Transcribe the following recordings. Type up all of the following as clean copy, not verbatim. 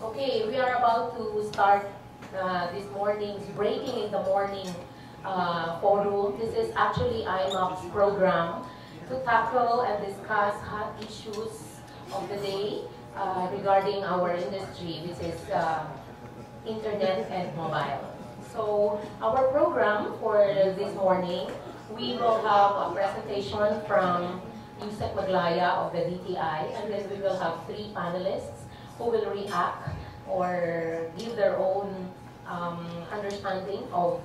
Okay, we are about to start this morning's Breaking in the Morning forum. This is actually IMMAP's program to tackle and discuss hot issues of the day regarding our industry, which is internet and mobile. So our program for this morning, we will have a presentation from Yusek Maglaya of the DTI, and then we will have 3 panelists who will react or give their own understanding of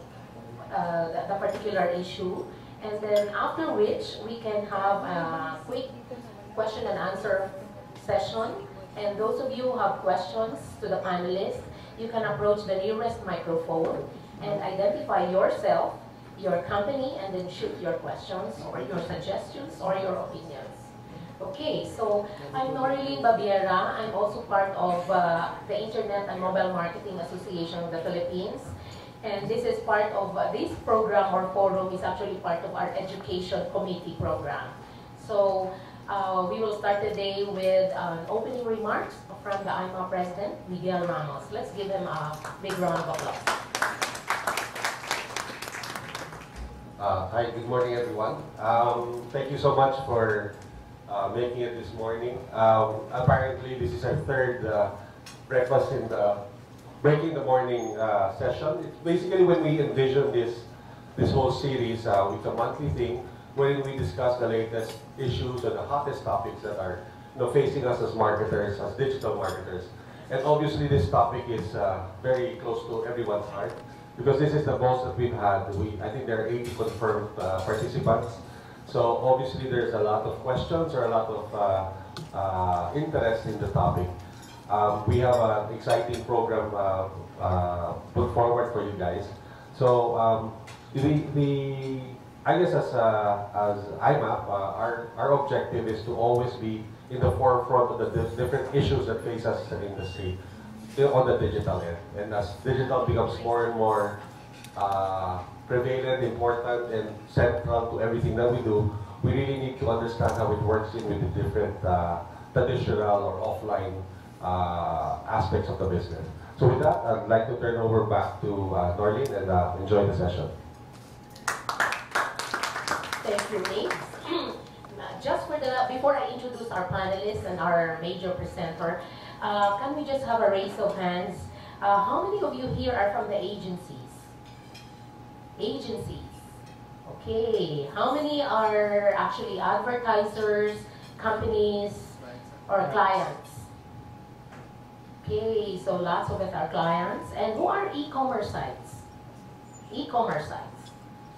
the particular issue. And then after which, we can have a quick question and answer session. And those of you who have questions to the panelists, you can approach the nearest microphone and identify yourself, your company, and then shoot your questions or your suggestions or your opinions. Okay, so I'm Norilyn Babiera. I'm also part of the Internet and Mobile Marketing Association of the Philippines. And this is part of this program or forum is actually part of our education committee program. So we will start the day with opening remarks from the IMMAP President, Miguel Ramos. Let's give him a big round of applause. Hi, good morning everyone. Thank you so much for making it this morning. Apparently this is our 3rd breakfast in the Breaking the Morning session. It's basically when we envision this whole series, it's a monthly thing wherein we discuss the latest issues and the hottest topics that are facing us as marketers, as digital marketers. And obviously this topic is very close to everyone's heart because this is the most that we've had. I think there are 80 confirmed participants. So obviously there's a lot of questions or a lot of interest in the topic. We have an exciting program put forward for you guys. So I guess as IMMAP, our objective is to always be in the forefront of the different issues that face us in the industry on the digital end. And as digital becomes more and more prevalent, important, and central to everything that we do, we really need to understand how it works in with the different traditional or offline aspects of the business. So with that, I'd like to turn over back to Norlene and enjoy the session. Thank you, Nick. Just before I introduce our panelists and our major presenter, can we just have a raise of hands? How many of you here are from the agencies? Agencies. Okay. How many are actually advertisers, companies, or clients? Okay, so lots of us are clients. And who are e-commerce sites? E-commerce sites.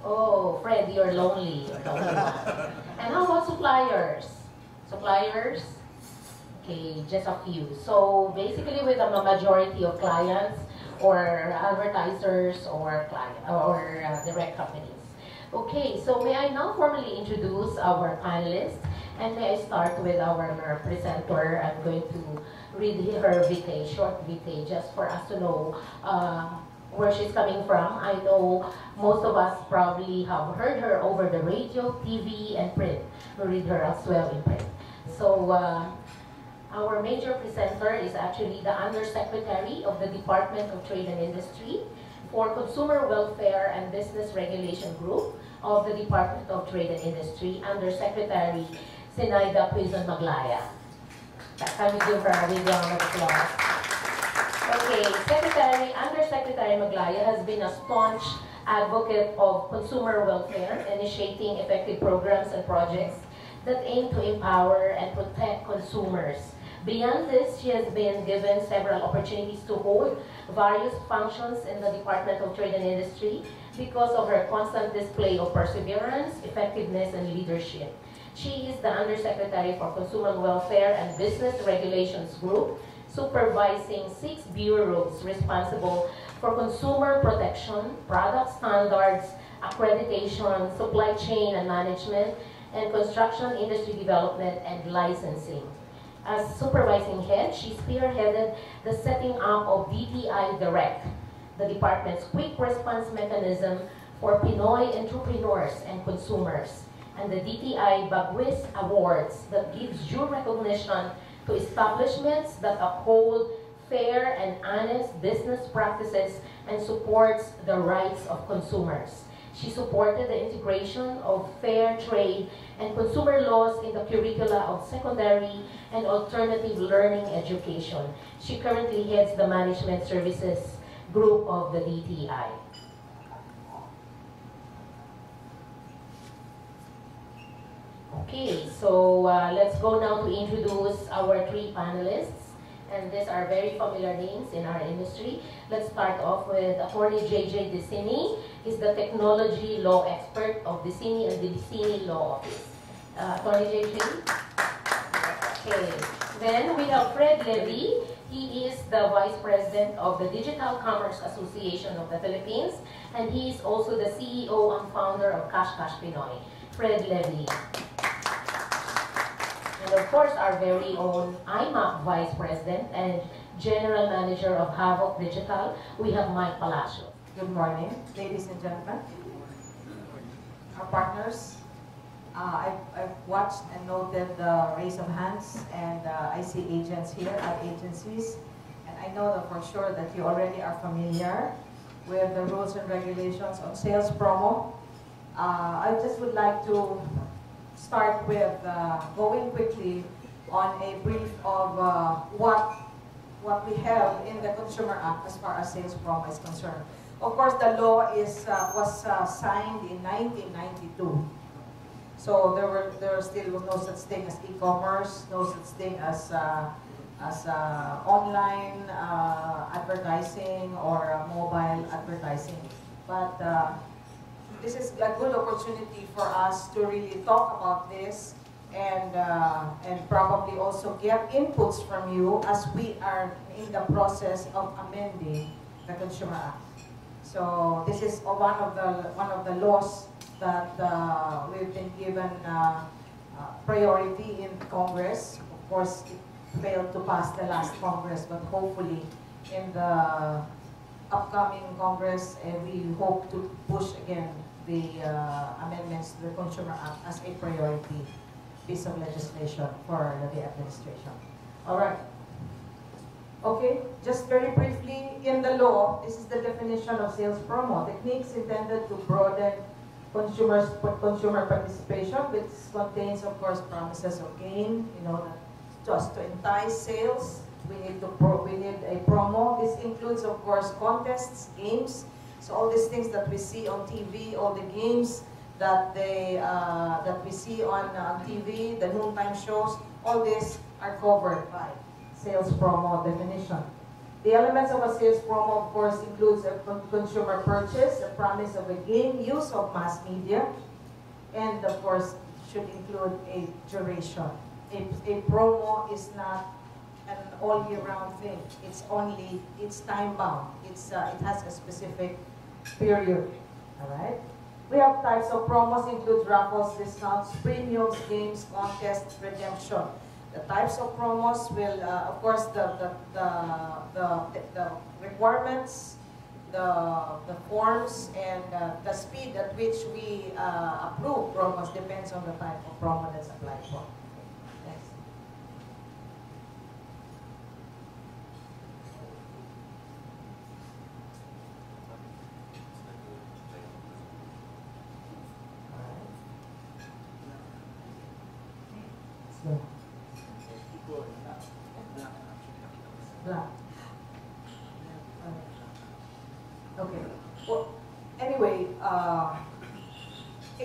Oh, Fred, you're lonely. You're the only one. And how about suppliers? Suppliers? Okay, just a few. So basically with a majority of clients or advertisers or direct companies. Okay, so may I now formally introduce our panelists, and may I start with our presenter. I'm going to read her vitae, short vitae, just for us to know where she's coming from. I know most of us probably have heard her over the radio, TV, and print. We read her as well in print. So our major presenter is actually the Undersecretary of the Department of Trade and Industry for Consumer Welfare and Business Regulation Group of the Department of Trade and Industry, Undersecretary Zenaida Quezon Maglaya. Can we give her a big round of applause? Okay, Undersecretary Maglaya has been a staunch advocate of consumer welfare, initiating effective programs and projects that aim to empower and protect consumers. Beyond this, she has been given several opportunities to hold various functions in the Department of Trade and Industry because of her constant display of perseverance, effectiveness, and leadership. She is the Undersecretary for Consumer Welfare and Business Regulations Group, supervising 6 bureaus responsible for consumer protection, product standards, accreditation, supply chain and management, and construction industry development and licensing. As supervising head, she spearheaded the setting up of DTI Direct, the department's quick response mechanism for Pinoy entrepreneurs and consumers, and the DTI Bagwis Awards that gives due recognition to establishments that uphold fair and honest business practices and supports the rights of consumers. She supported the integration of fair trade and consumer laws in the curricula of secondary and alternative learning education. She currently heads the Management Services Group of the DTI. Okay, so let's go now to introduce our three panelists. And these are very familiar names in our industry. Let's start off with Attorney J.J. Dicini. He's the technology law expert of Dicini and the Dicini Law Office. Attorney J.J. Okay. Then we have Fred Levy. He is the Vice President of the Digital Commerce Association of the Philippines. And he is also the CEO and founder of Cash Pinoy. Fred Levy. And of course, our very own IMMAP Vice President and General Manager of Havoc Digital, we have Mike Palacio. Good morning, ladies and gentlemen, our partners. I've watched and noted the raise of hands, and I see agents here at agencies, and I know that for sure that you already are familiar with the rules and regulations on sales promo. I just would like to start with going quickly on a brief of what we have in the Consumer Act as far as sales promo is concerned. Of course, the law was signed in 1992. So there still was no such thing as e-commerce, no such thing as online advertising or mobile advertising. But this is a good opportunity for us to really talk about this and probably also get inputs from you as we are in the process of amending the Consumer Act. So this is one of the laws that we've been given priority in Congress. Of course, it failed to pass the last Congress, but hopefully in the upcoming Congress, we hope to push again the amendments to the Consumer Act as a priority piece of legislation for the administration. All right. Okay, just very briefly, in the law, this is the definition of sales promo. Techniques intended to broaden consumer participation, which contains, of course, promises of gain, just to entice sales. We need a promo. This includes, of course, contests, games. So all these things that we see on TV, all the games that we see on TV, the noontime shows, all these are covered by sales promo definition. The elements of a sales promo, of course, includes a consumer purchase, a promise of a gain, use of mass media, and of course, should include a duration. A promo is not an all year round thing. It's time bound. It has a specific period. All right. We have types of promos, include raffles, discounts, premiums, games, contests, redemption. The types of promos will, of course, the requirements, the forms, and the speed at which we approve promos depends on the type of promo that's applied for. Next. Okay. Well, anyway, a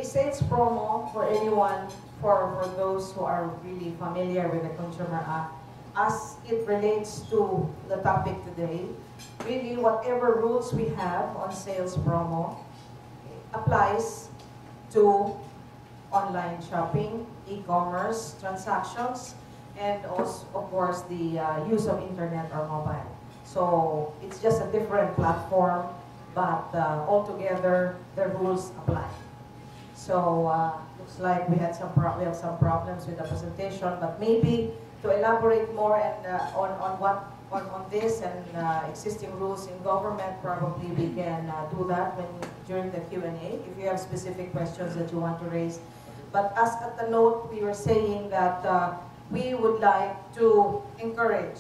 sales promo for anyone, for those who are really familiar with the Consumer Act, as it relates to the topic today, really whatever rules we have on sales promo applies to online shopping, e-commerce transactions, and also, of course, the use of internet or mobile. So it's just a different platform, but altogether the rules apply. So looks like we have some problems with the presentation, but maybe to elaborate more and on this and existing rules in government, probably we can do that during the Q&A if you have specific questions that you want to raise. But as at the note, we were saying that we would like to encourage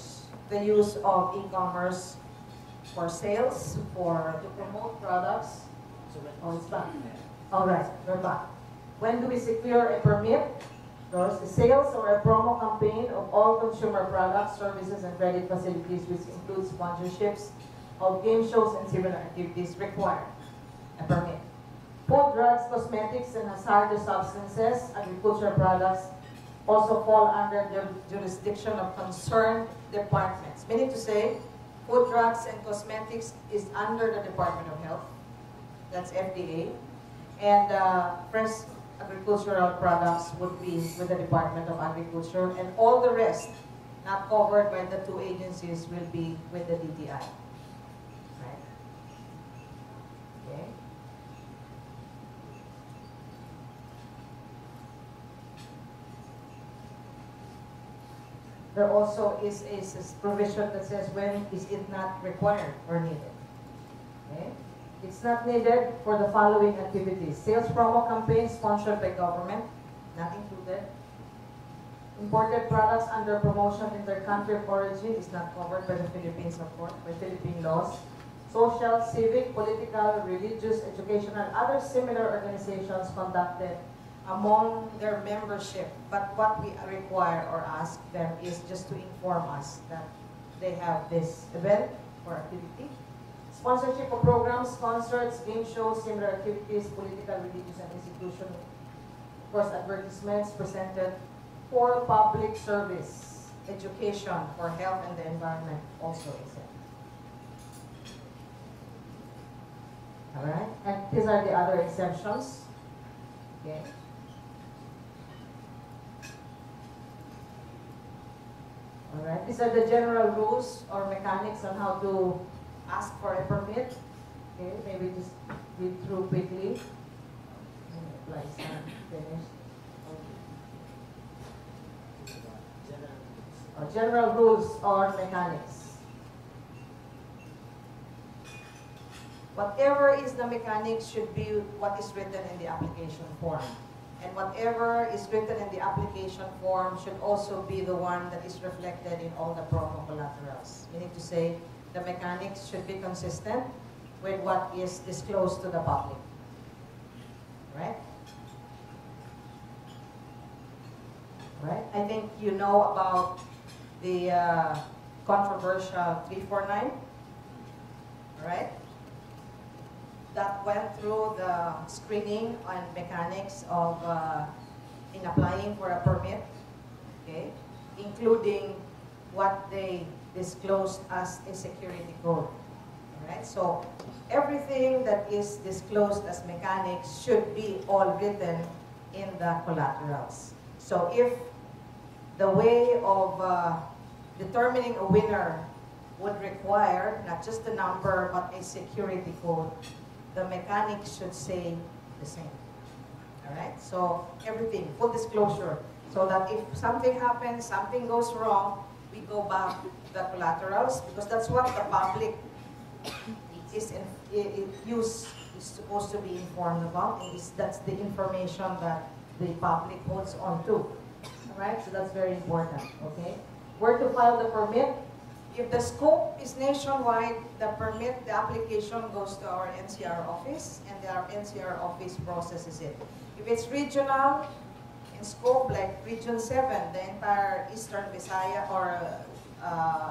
the use of e-commerce for sales, to promote products. Oh, it's back. All right, we're back. When do we secure a permit? Those sales or a promo campaign of all consumer products, services, and credit facilities, which includes sponsorships of game shows and similar activities, require a permit. Food, drugs, cosmetics, and hazardous substances, agricultural products also fall under the jurisdiction of concerned departments. Meaning to say, food, drugs, and cosmetics is under the Department of Health. That's FDA. And fresh agricultural products would be with the Department of Agriculture. And all the rest, not covered by the two agencies, will be with the DTI. Right? Okay. There also is a provision that says when is it not required or needed. Okay? It's not needed for the following activities. Sales promo campaigns sponsored by government, not included. Imported products under promotion in their country of origin is not covered by the Philippines, of course, by Philippine laws. Social, civic, political, religious, educational, other similar organizations conducted among their membership. But what we require or ask them is just to inform us that they have this event or activity. Sponsorship of programs, concerts, game shows, similar activities, political, religious, and institutional. Of course, advertisements presented for public service, education, for health and the environment also exempt. All right, and these are the other exemptions. Okay. All right, these are the general rules or mechanics on how to ask for a permit. Okay, maybe just read through quickly. Applies not finished. Okay. General rules or mechanics. Whatever is the mechanics should be what is written in the application form. And whatever is written in the application form should also be the one that is reflected in all the promo collaterals. Meaning to say, the mechanics should be consistent with what is disclosed to the public. Right? Right? I think you know about the controversial 349. Right? That went through the screening on mechanics of in applying for a permit, okay, including what they disclosed as a security code. All right, so everything that is disclosed as mechanics should be all written in the collaterals. So if the way of determining a winner would require not just a number but a security code, the mechanics should say the same. All right, so everything, full disclosure, so that if something happens, something goes wrong, we go back to the collaterals, because that's what the public is supposed to be informed about. That's the information that the public holds on to. All right, so that's very important. Okay, where to file the permit? If the scope is nationwide, the permit, the application goes to our NCR office, and our NCR office processes it. If it's regional in scope, like Region 7, the entire Eastern Visayas or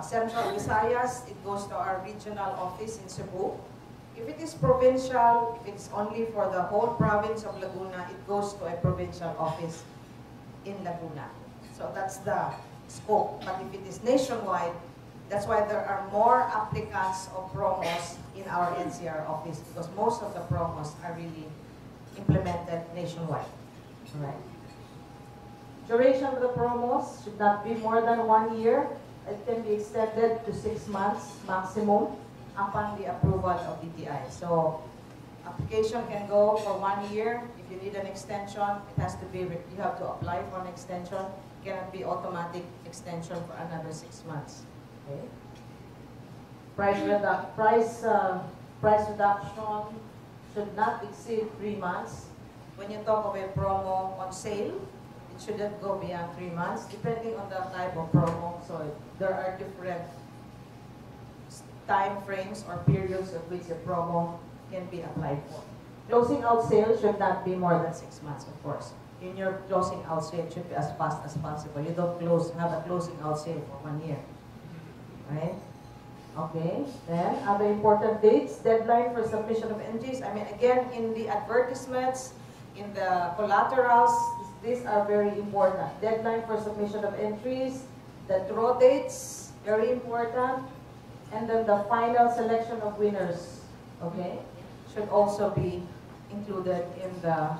Central Visayas, it goes to our regional office in Cebu. If it is provincial, if it's only for the whole province of Laguna, it goes to a provincial office in Laguna. So that's the scope. But if it is nationwide, that's why there are more applicants of promos in our NCR office, because most of the promos are really implemented nationwide. All right. Duration of the promos should not be more than 1 year. It can be extended to 6 months maximum upon the approval of DTI. So application can go for 1 year. If you need an extension, it has to be, you have to apply for an extension. It cannot be automatic extension for another 6 months. Okay. Price reduction should not exceed 3 months. When you talk of a promo on sale, it shouldn't go beyond 3 months, depending on the type of promo. So there are different time frames or periods at which a promo can be applied for. Closing out sales should not be more than 6 months, of course. In your closing out sale, it should be as fast as possible. You don't have a closing out sale for 1 year, right? Okay, then other important dates, deadline for submission of entries. I mean, again, in the advertisements, in the collaterals, these are very important. Deadline for submission of entries, the draw dates, very important, and then the final selection of winners, okay, should also be included in the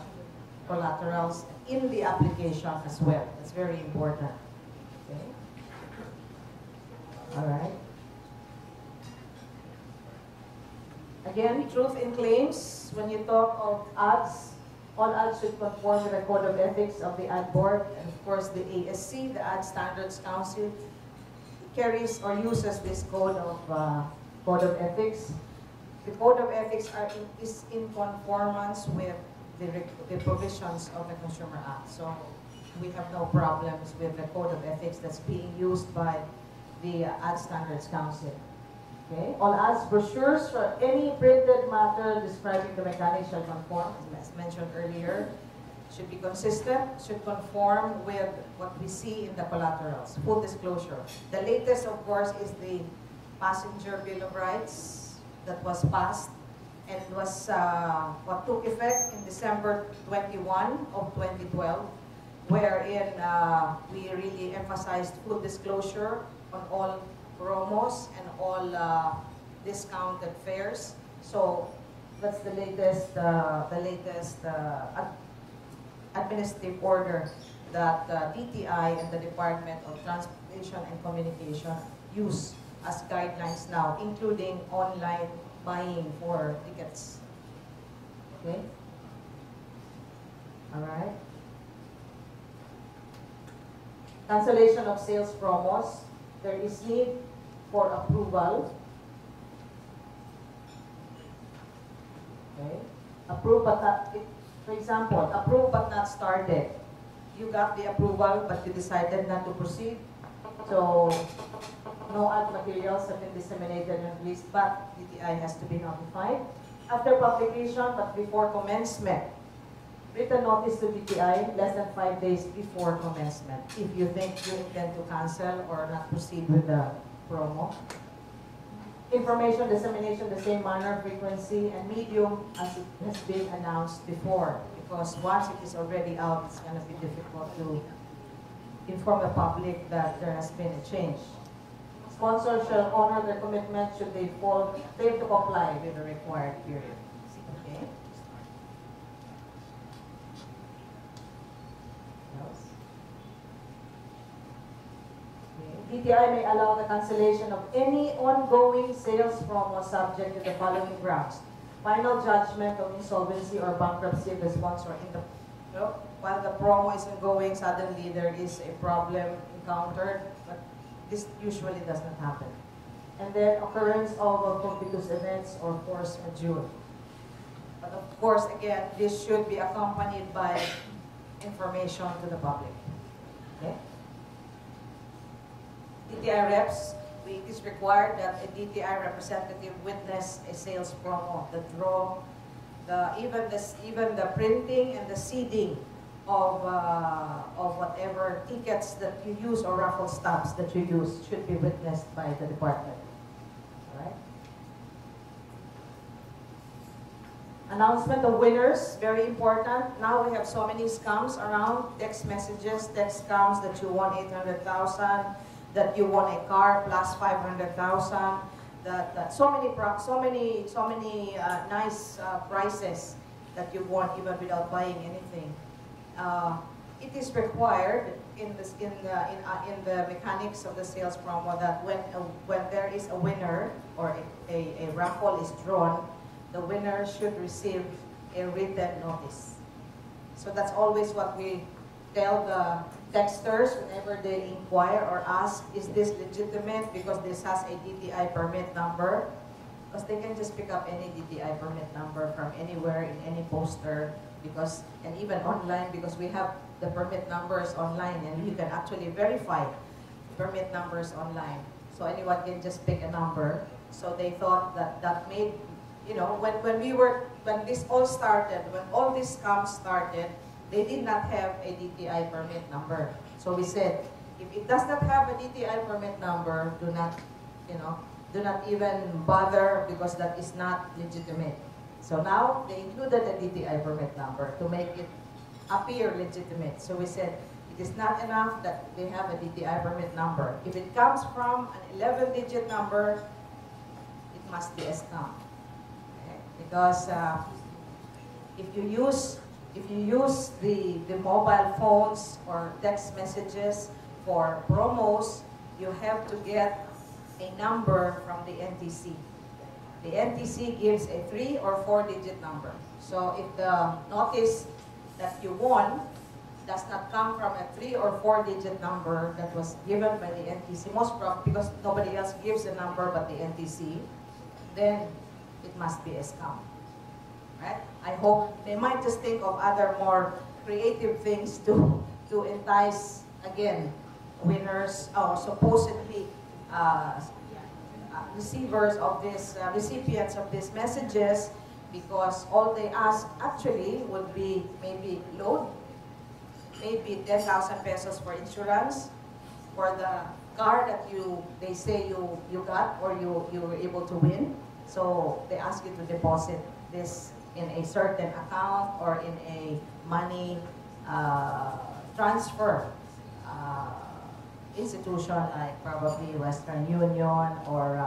collaterals, in the application as well. That's very important, okay? All right. Again, truth in claims, when you talk of ads, all ads should conform with the Code of Ethics of the Ad Board, and of course the ASC, the Ad Standards Council, carries or uses this Code of Ethics. The Code of Ethics is in conformance with the provisions of the Consumer Act. So we have no problems with the Code of Ethics that's being used by the Ad Standards Council. Okay. All ads, brochures, or any printed matter describing the mechanics shall conform, as mentioned earlier, should be consistent, should conform with what we see in the collaterals. Full disclosure. The latest, of course, is the Passenger Bill of Rights that was passed and was what took effect in December 21 of 2012, wherein we really emphasized full disclosure on all promos and all discounted fares. So that's the latest administrative order that DTI and the Department of Transportation and Communication use as guidelines now, including online buying for tickets. Okay? All right. Cancellation of sales promos. There is need for approval. Okay. Approve but not, for example, approve but not started. You got the approval but you decided not to proceed. So no ad materials have been disseminated and released, but DTI has to be notified. After publication but before commencement, written notice to DTI less than 5 days before commencement if you think you intend to cancel or not proceed with the promo. Information dissemination the same manner, frequency, and medium as it has been announced before, because once it is already out, it's going to be difficult to inform the public that there has been a change. Sponsors shall honor their commitment should they fail to comply with the required period. Okay. DTI may allow the cancellation of any ongoing sales promo subject to the following grounds. Final judgment of insolvency or bankruptcy of the sponsor. While the promo is ongoing, suddenly there is a problem encountered, but this usually does not happen. And then occurrence of fortuitous events or force majeure. But of course, again, this should be accompanied by information to the public. Okay? DTI reps, it is required that a DTI representative witness a sales promo, the draw, even the printing and the seeding of whatever tickets that you use or raffle stubs that you use should be witnessed by the department. All right. Announcement of winners, very important. Now we have so many scams around, text messages, text scams that you won 800,000. That you won a car plus 500,000. That so many nice prizes that you won even without buying anything. It is required in the mechanics of the sales promo that when there is a winner or a raffle is drawn, the winner should receive a written notice. So that's always what we tell the texters whenever they inquire or ask, is this legitimate because this has a DTI permit number? Because they can just pick up any DTI permit number from anywhere in any poster, and even online, because we have the permit numbers online and you can actually verify permit numbers online. so anyone can just pick a number. So they thought that that made, you know, when this all started, when all these scams started, they did not have a DTI permit number. So we said, if it does not have a DTI permit number, do not, you know, do not even bother because that is not legitimate. So now they included a DTI permit number to make it appear legitimate. So we said, it is not enough that they have a DTI permit number. If it comes from an 11-digit number, it must be a scam. Okay? Because if you use the mobile phones or text messages for promos, you have to get a number from the NTC. The NTC gives a 3 or 4-digit number. So if the notice that you won does not come from a 3 or 4-digit number that was given by the NTC, most probably because nobody else gives a number but the NTC, then it must be a scam. Right? I hope they might just think of other more creative things to entice, again, winners or supposedly receivers of this, recipients of these messages, because all they ask actually would be maybe load, maybe 10,000 pesos for insurance, for the car that they say you got or you were able to win. So they ask you to deposit this in a certain account or in a money transfer institution like probably Western Union or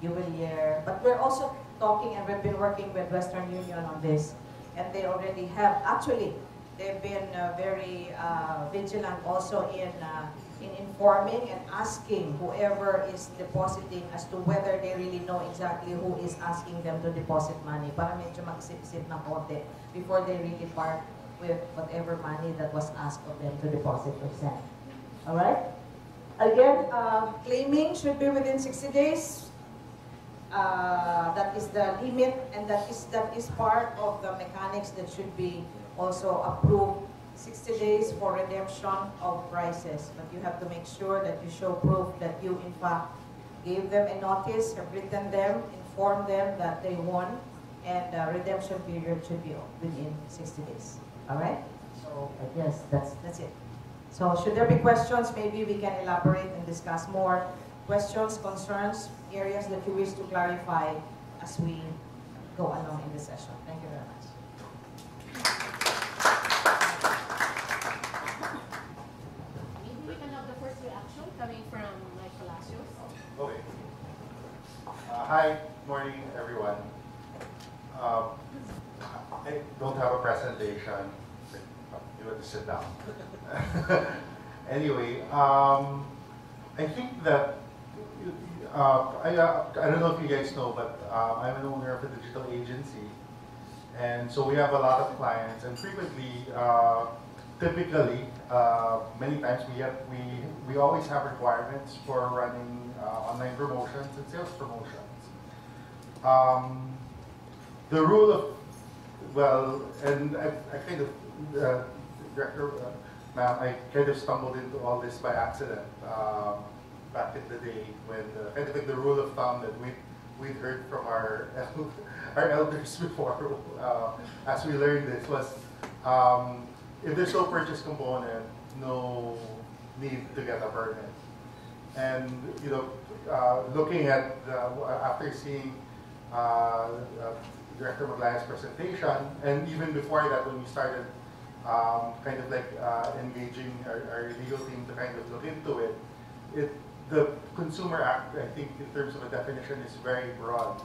Jubileer. But we're also talking, and we've been working with Western Union on this, and they already have, actually, they've been very vigilant also in informing and asking whoever is depositing as to whether they really know exactly who is asking them to deposit money, para medyo magsip-sip ng konti before they really part with whatever money that was asked of them to deposit or send. All right? Again, claiming should be within 60 days. That is the limit, and that is part of the mechanics that should be also approved. 60 days for redemption of prices, but you have to make sure that you show proof that you in fact gave them a notice, have written them, informed them that they won, and the redemption period should be within 60 days. All right? So I guess that's it. So should there be questions, maybe we can elaborate and discuss more. Questions, concerns, areas that you wish to clarify as we go along in this session. Thank you very much. Maybe we can have the first reaction coming from Mike Palacios. Okay. Hi, morning everyone. I don't have a presentation. You have to sit down. Anyway, I think that I don't know if you guys know, but I'm an owner of a digital agency, and so we have a lot of clients, and frequently, typically, many times we always have requirements for running online promotions and sales promotions. The rule of, well, and I kind of, Director, ma'am, I kind of stumbled into all this by accident back in the day when kind of like the rule of thumb that we'd heard from our elders before as we learned this was if there's no purchase component, no need to get a permit. And you know, looking at after seeing Director Maglaya's presentation, and even before that when we started kind of like engaging our legal team to kind of look into it, the Consumer Act, I think in terms of a definition, is very broad.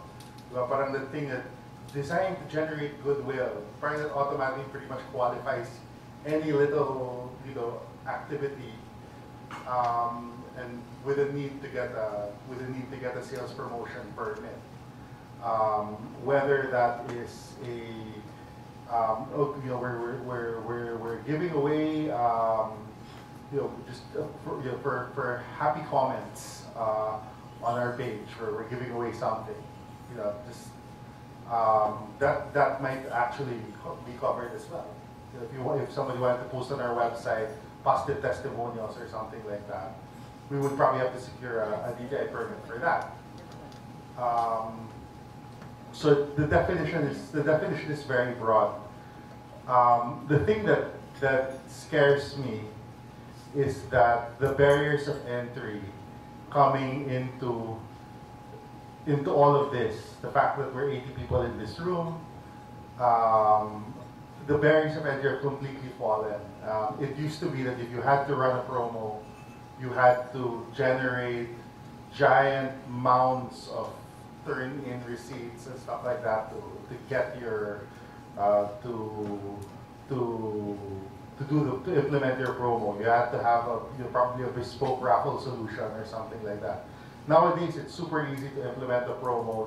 Parang the thing that designed to generate goodwill, parang that automatically pretty much qualifies any little, you know, activity, and with a need to get a sales promotion permit, whether that is a you know, we're giving away, you know, just for happy comments on our page, where we're giving away something, you know, just that might actually be covered as well. You know, if somebody wanted to post on our website positive testimonials or something like that, we would probably have to secure a DTI permit for that. So the definition is very broad. The thing that scares me is that the barriers of entry coming into all of this, the fact that we're 80 people in this room, the barriers of entry are completely fallen. It used to be that if you had to run a promo, you had to generate giant mounds of turn-in receipts and stuff like that to get your to implement your promo. You had to have probably a bespoke raffle solution or something like that. Nowadays, it's super easy to implement a promo.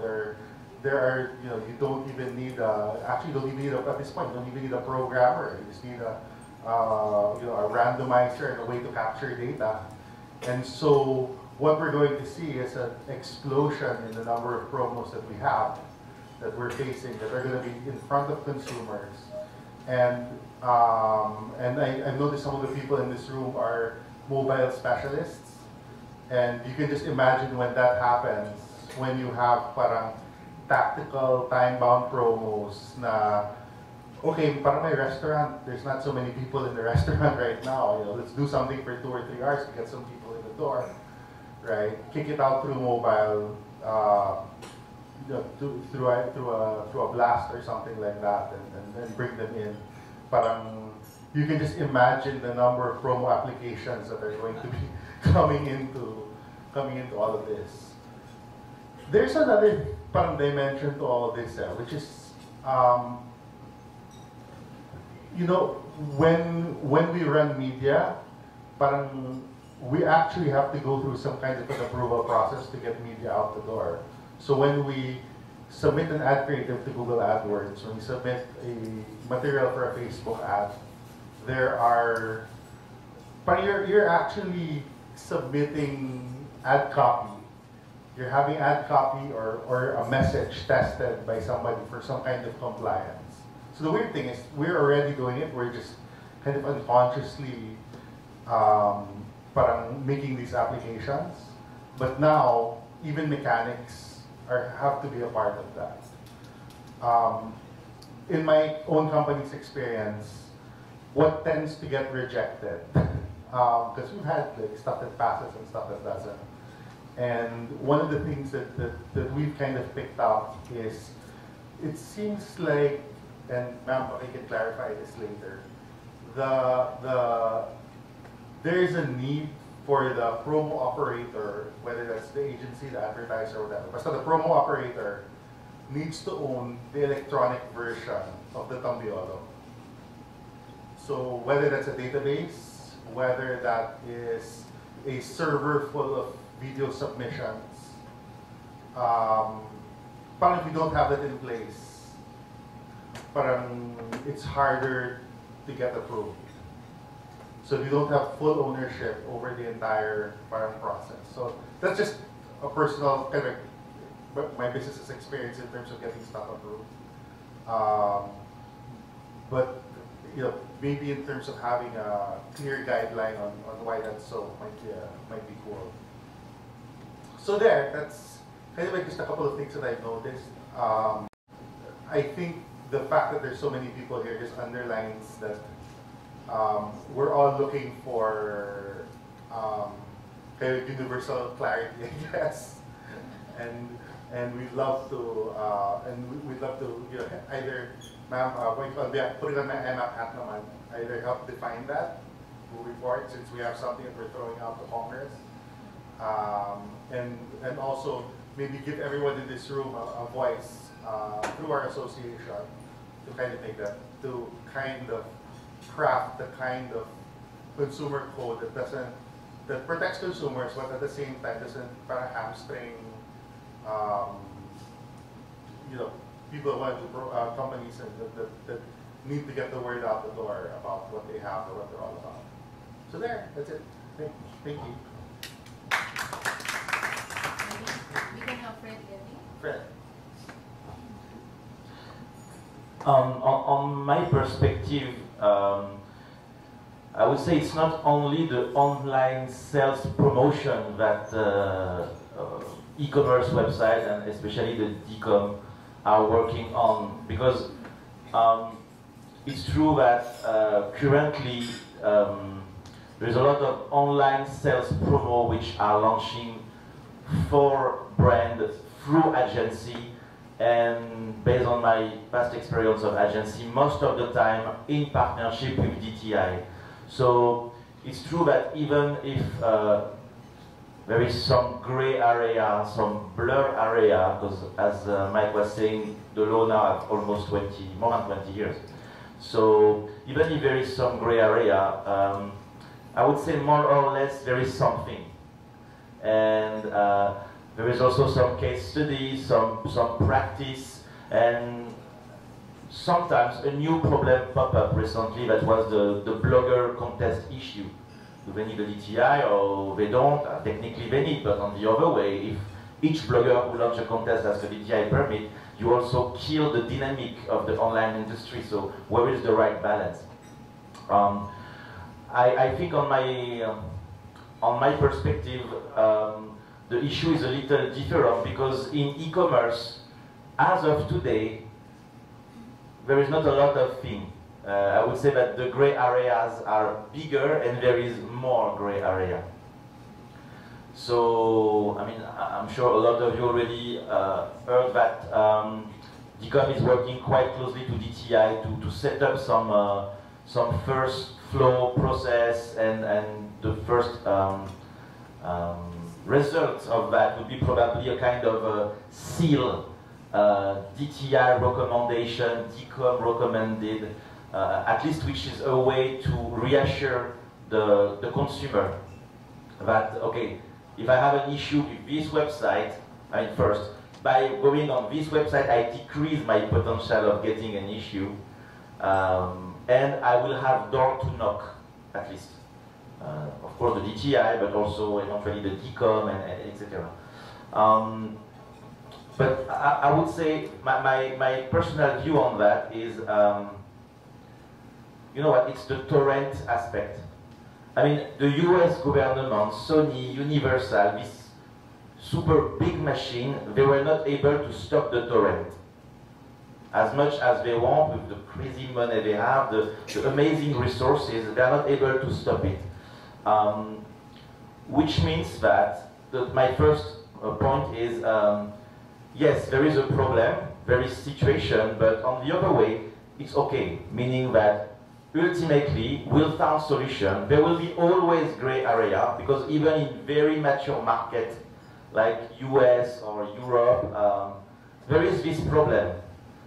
There are you don't even need actually don't even need at this point you don't even need a programmer. You just need a a randomizer and a way to capture data. And so what we're going to see is an explosion in the number of promos that we have, that we're facing, that are going to be in front of consumers. And I noticed some of the people in this room are mobile specialists. And you can just imagine when that happens, when you have parang tactical, time-bound promos na, okay, parang my restaurant, there's not so many people in the restaurant right now. Let's do something for 2 or 3 hours to get some people in the door, right? Kick it out through mobile, through a blast or something like that, and then bring them in. Parang you can just imagine the number of promo applications that are going to be coming into all of this. There's another parang dimension to all of this, which is when we run media, parang we actually have to go through some kind of an approval process to get media out the door. So when we submit an ad creative to Google AdWords, when we submit a material for a Facebook ad, there are, but you're actually submitting ad copy. You're having ad copy or a message tested by somebody for some kind of compliance. So the weird thing is, we're already doing it. We're just kind of unconsciously parang making these applications. But now, even mechanics have to be a part of that. In my own company's experience, what tends to get rejected, because we've had stuff that passes and stuff that doesn't. And one of the things that we've kind of picked up is, it seems like, and ma'am, I can clarify this later, there is a need for the promo operator, whether that's the agency, the advertiser, or whatever. But so the promo operator needs to own the electronic version of the Tambiolo. So whether that's a database, whether that is a server full of video submissions, parang if you don't have that in place, parang it's harder to get approved. So you don't have full ownership over the entire parang process. So that's just a personal kind of my business's experience in terms of getting stuff approved. But maybe in terms of having a clear guideline on why that's so might be cool. So that's kind of like just a couple of things that I've noticed. I think the fact that there's so many people here just underlines that we're all looking for kind of universal clarity, I guess, and we'd love to either, ma'am, put it on my IMMAP hat naman, either help define that moving forward, since we have something that we're throwing out to Congress, and also maybe give everyone in this room a voice through our association to kind of make that, to kind of craft the kind of consumer code that protects consumers, but at the same time doesn't hamstring people who want to companies that need to get the word out the door about what they have or what they're all about. So that's it. Thank you. We can have Fred Levy. Fred. On my perspective, I would say it's not only the online sales promotion that e-commerce websites and especially the DCOM are working on, because it's true that currently there's a lot of online sales promo which are launching for brand through agency, and based on my past experience of agency, most of the time in partnership with DTI. So it's true that even if there is some gray area, some blur area, because as Mike was saying, the law now has almost more than 20 years. So even if there is some gray area, I would say more or less there is something. And there is also some case studies, some practice, and sometimes a new problem popped up recently. That was the blogger contest issue. Do they need a DTI or they don't? Technically they need, but on the other way, if each blogger who launches a contest has a DTI permit, you also kill the dynamic of the online industry. So where is the right balance? I think on my perspective, the issue is a little different, because in e-commerce, as of today, there is not a lot of things. I would say that the gray areas are bigger and there is more gray area. So, I mean, I'm sure a lot of you already heard that DCOM is working quite closely to DTI to set up some first flow process, and the first result of that would be probably a kind of a seal, DTI recommendation, DCOM recommended, at least, which is a way to reassure the consumer that, okay, if I have an issue with this website, I mean, first, by going on this website, I decrease my potential of getting an issue, and I will have door to knock, at least. Of course, the DTI, but also eventually the DCOM, and etc. But I would say my personal view on that is, you know what, it's the torrent aspect. I mean, the US government, Sony, Universal, this super big machine, they were not able to stop the torrent. As much as they want, with the crazy money they have, the amazing resources, they are not able to stop it. Which means that my first point is, yes, there is a problem, there is situation, but on the other way, it's okay, meaning that ultimately we'll find solution. There will be always gray area, because even in very mature market like US or Europe, there is this problem.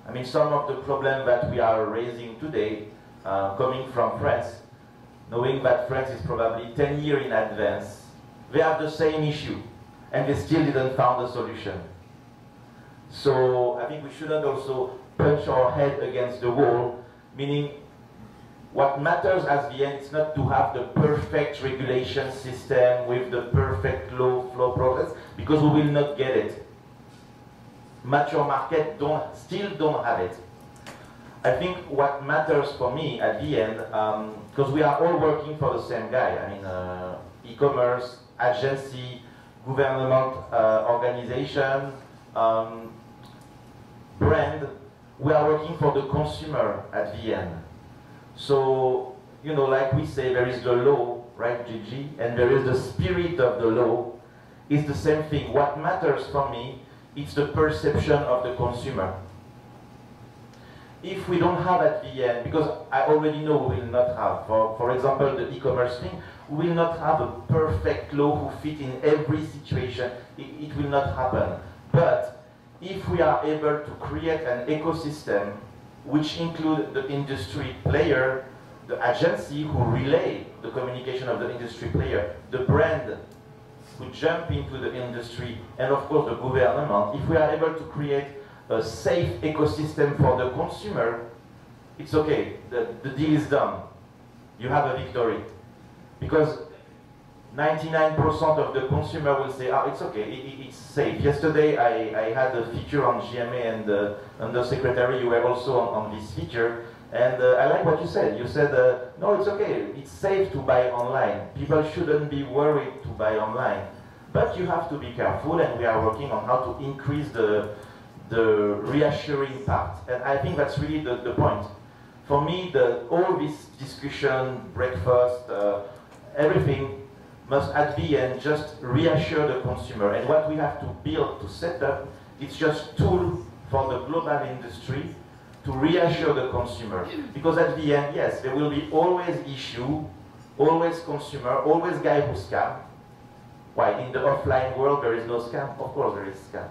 I mean, some of the problem that we are raising today, coming from France, knowing that France is probably 10 years in advance, they have the same issue, and they still didn't find a solution. So I think we shouldn't also punch our head against the wall, meaning what matters at the end is not to have the perfect regulation system with the perfect flow process, because we will not get it. Mature market still don't have it. I think what matters for me at the end, because we are all working for the same guy, I mean, e-commerce, agency, government organization, brand, we are working for the consumer at the end. So, you know, like we say, there is the law, right, Gigi, and there is the spirit of the law. It's the same thing. What matters for me, it's the perception of the consumer. If we don't have at the end, because I already know we will not have, for example, the e-commerce thing, we will not have a perfect law who fit in every situation. It will not happen. But if we are able to create an ecosystem which include the industry player, the agency who relay the communication of the industry player, the brand who jump into the industry, and of course the government, if we are able to create a safe ecosystem for the consumer, it's okay, the deal is done. You have a victory. Because 99% of the consumer will say, it's okay, it's safe. Yesterday I had a feature on GMA, and the Undersecretary, you were also on this feature. And I like what you said. You said, no, it's okay. It's safe to buy online. People shouldn't be worried to buy online. But you have to be careful, and we are working on how to increase the reassuring part. And I think that's really the point. For me, all this discussion, breakfast, everything must at the end just reassure the consumer. And what we have to build, to set up, it's just tool for the global industry to reassure the consumer. Because at the end, yes, there will be always issue, always consumer, always guy who scam. Why? In the offline world, there is no scam? Of course there is scam.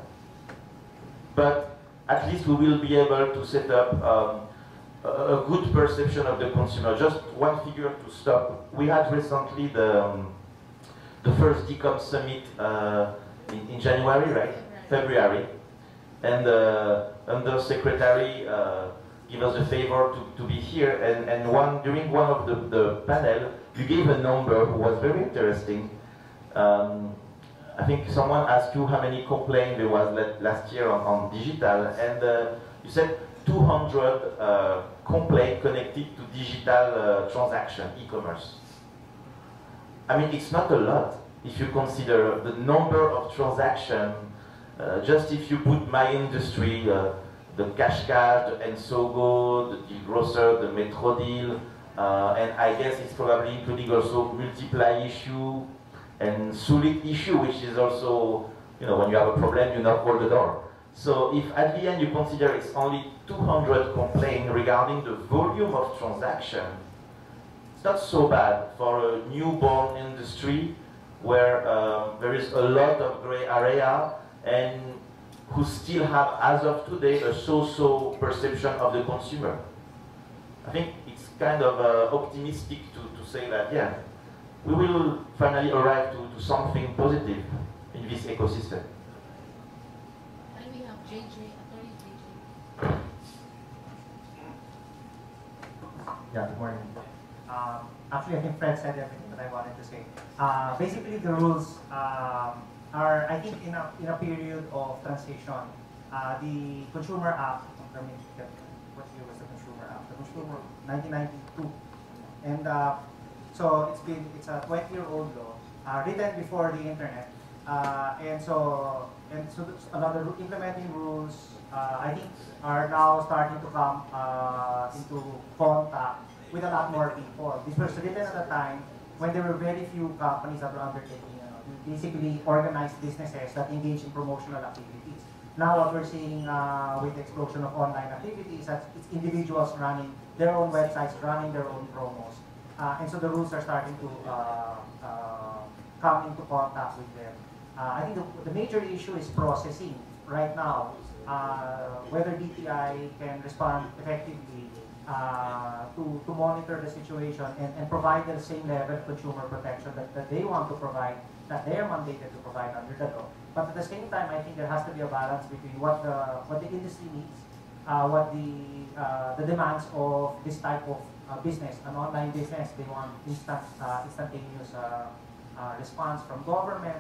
But at least we will be able to set up a good perception of the consumer. Just one figure to stop. We had recently the first DCOM summit in January, right? February. And Under Secretary gave us a favor to be here. And during one of the panel, you gave a number who was very interesting. I think someone asked you how many complaints there was last year on digital, and you said 200 complaints connected to digital transaction, e-commerce. I mean, it's not a lot if you consider the number of transactions. Just if you put my industry, the cash, the Ensogo, the grocer, the Metro deal, and I guess it's probably including also multiply issue and Sulit issue, which is also, you know, when you have a problem, you knock on the door. So if at the end you consider it's only 200 complaints regarding the volume of transaction, it's not so bad for a newborn industry where there is a lot of gray area and who still have, as of today, a so-so perception of the consumer. I think it's kind of optimistic to say that, yeah, we will finally arrive to something positive in this ecosystem. And we have JJ, Attorney JJ. Yeah, good morning. Actually, I think Fred said everything that I wanted to say. Basically, the rules are, I think, in a period of transition. The consumer app, let me get, what year was the consumer app? The consumer, 1992. And so it's a 20-year-old law, written before the internet. And so another implementing rules, I think, are now starting to come into contact with a lot more people. This was written at a time when there were very few companies that were undertaking, basically organized businesses that engage in promotional activities. Now what we're seeing with the explosion of online activities, that it's individuals running their own websites, running their own promos. And so the rules are starting to come into contact with them. I think the major issue is processing right now, whether DTI can respond effectively to monitor the situation and provide the same level of consumer protection that they want to provide, that they are mandated to provide under the law. But at the same time, I think there has to be a balance between what the industry needs, what the demands of this type of business, an online business. They want instantaneous response from government.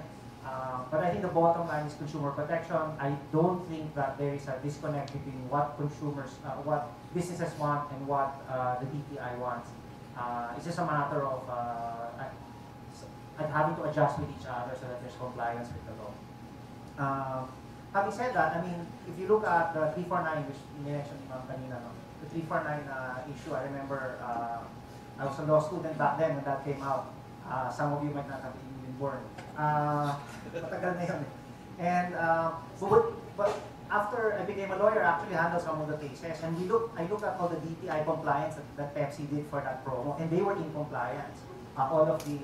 But I think the bottom line is consumer protection. I don't think that there is a disconnect between what consumers, what businesses want and what the DTI wants. It's just a matter of having to adjust with each other so that there's compliance with the law. Having said that, I mean, if you look at the 349, which you mentioned kanina, the 349 issue, I remember I was a law student back then when that came out. Some of you might not have even been born. Matagal na yun. And, but after I became a lawyer, I actually handled some of the cases. And I looked at all the DTI compliance that Pepsi did for that promo, and they were in compliance. All of the,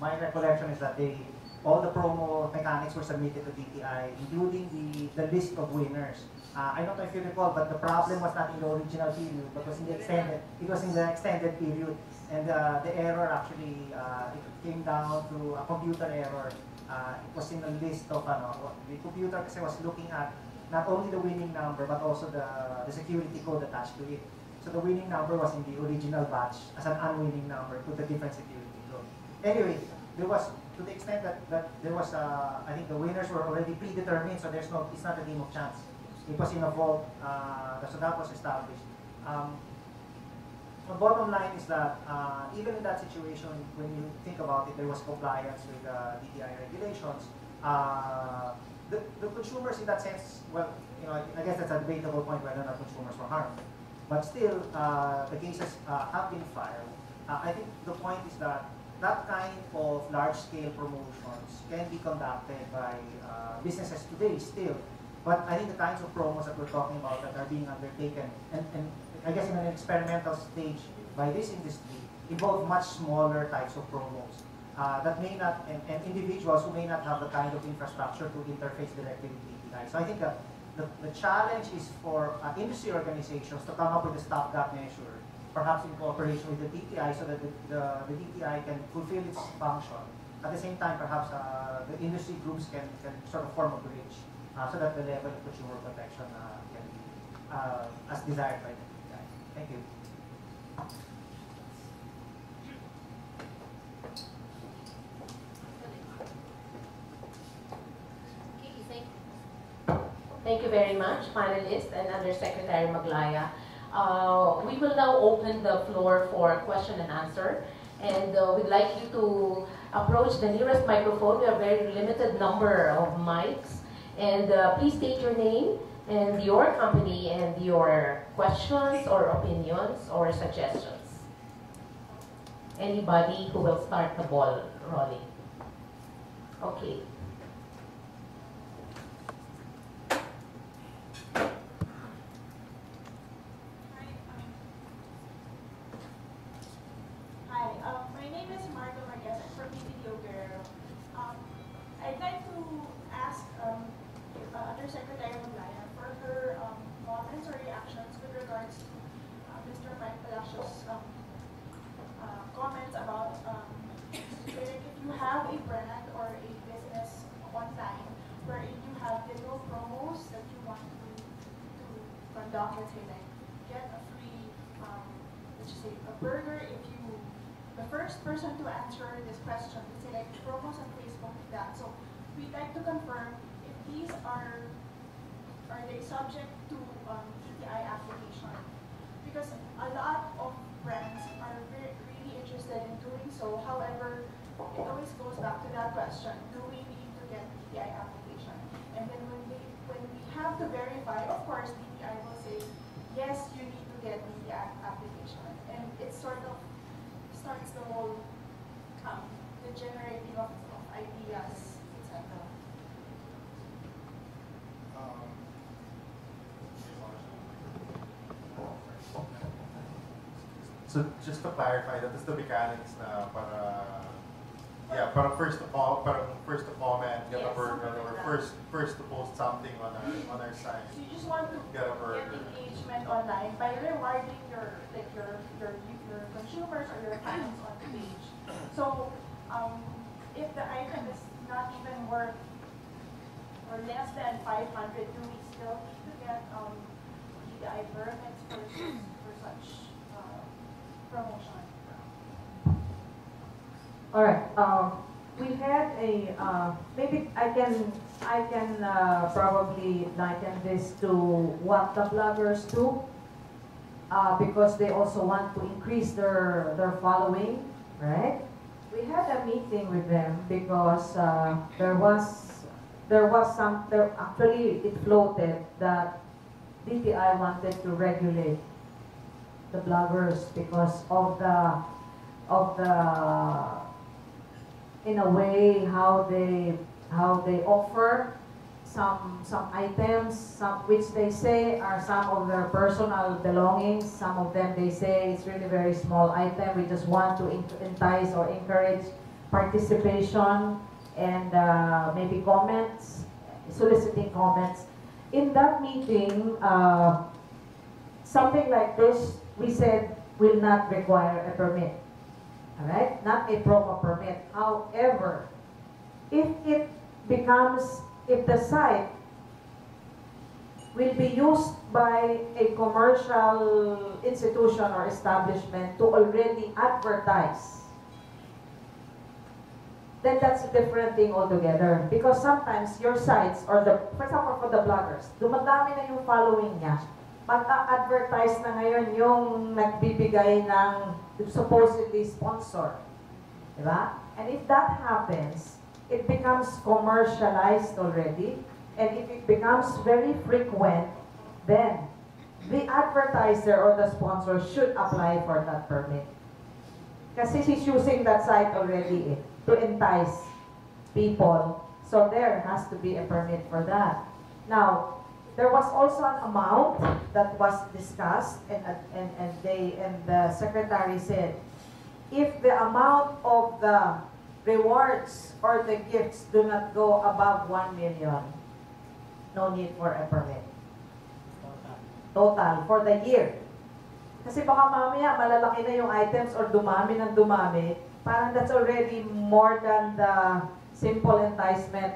my recollection is that all the promo mechanics were submitted to DTI, including the list of winners. I don't know if you recall, but the problem was not in the original period, but was in the extended. It was in the extended period, and the error actually it came down to a computer error. It was in the list of the computer kasi was looking at not only the winning number but also the security code attached to it. So the winning number was in the original batch as an unwinning number to the different security code. Anyway, there was, to the extent that there was, I think the winners were already predetermined, so it's not a game of chance. It was in a vault, so that was established. the bottom line is that even in that situation, when you think about it, there was compliance with DTI regulations. The consumers, in that sense, well, I guess that's a debatable point whether or not consumers were harmed. But still, the cases have been filed. I think the point is that that kind of large-scale promotions can be conducted by businesses today still. But I think the kinds of promos that we're talking about that are being undertaken, and I guess in an experimental stage by this industry, involve much smaller types of promos that may not, and individuals who may not have the kind of infrastructure to interface directly with DTI. So I think that the challenge is for industry organizations to come up with a stopgap measure, perhaps in cooperation with the DTI, so that the DTI can fulfill its function. At the same time, perhaps the industry groups can sort of form a bridge so that the level of consumer protection can be as desired by the DTI. Thank you. Thank you very much, panelists and Undersecretary Maglaya. We will now open the floor for question and answer. And we'd like you to approach the nearest microphone. We have a very limited number of mics. And please state your name and your company and your questions or opinions or suggestions. Anybody who will start the ball rolling. Okay. My name is Margo Marquez. I'm from BPDO Bureau. I'd like to ask Undersecretary Maglaya for her comments or reactions with regards to Mr. Mike Palacio's comments about if you have a brand or a business online where you have little promos that you want to conduct, let's say like get a free, let's just say a burger if you the first person to answer this question, let's say like promos on Facebook like that. So we'd like to confirm if these are they subject to DTI application? Because a lot of brands are really interested in doing so. However, it always goes back to that question: do we need to get DTI application? And then when we have to verify, of course, DTI will say yes, you need to get DTI application, and it's sort of starts the whole the generating of ideas, etc. So just to clarify, that is the mechanics na para first to comment, get a burger, or first to post something on our site. So you just want to get engagement online by rewarding your consumers or your fans on the page. So if the item is not even worth or less than 500, do we still need to get DTI permits for such promotion? All right. We had a maybe I can probably liken this to what the bloggers do because they also want to increase their following, right? We had a meeting with them because actually it floated that DTI wanted to regulate the bloggers because of the in a way how they offer some items, which they say are some of their personal belongings. Some of them they say it's really very small item. We just want to entice or encourage participation and maybe comments, soliciting comments. In that meeting, something like this we said will not require a permit. All right, not a promo permit. However, if the site will be used by a commercial institution or establishment to already advertise, then that's a different thing altogether. Because sometimes your sites, or for example for the bloggers, dumadami na yung following niya. mag-advertise na ngayon yung nagbibigay ng supposedly sponsor. Diba? And if that happens, it becomes commercialized already. And if it becomes very frequent, then the advertiser or the sponsor should apply for that permit. Kasi he's using that site already to entice people. So there has to be a permit for that. Now, there was also an amount that was discussed, and the secretary said, if the amount of the rewards or the gifts do not go above 1 million, no need for a permit. Total for the year. Kasi baka mamaya malalaki na yung items or dumami ng dumami, parang that's already more than the simple enticement.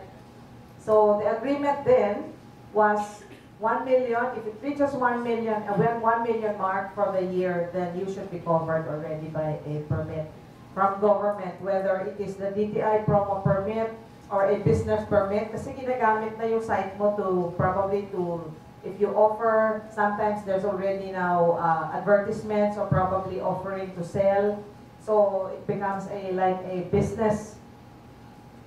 So the agreement then was 1 million. If it reaches 1 million, when 1 million mark for the year, then you should be covered already by a permit from government, whether it is the DTI promo permit or a business permit. Kasi ginagamit na yung site mo to probably to, if you offer, sometimes there's already now advertisements or probably offering to sell. So it becomes like a business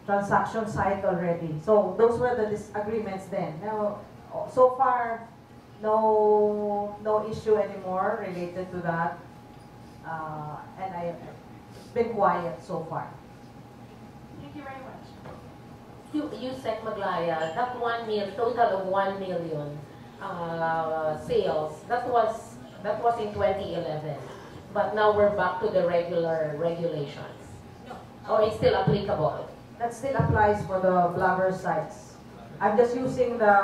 transaction site already. So those were the disagreements then. Now, so far, no issue anymore related to that. And it's been quiet so far. Thank you very much. You said, Maglaya, that 1 million, total of 1 million sales, that was in 2011. But now we're back to the regular regulations. No. Or it's still applicable? That still applies for the blogger sites. I'm just using as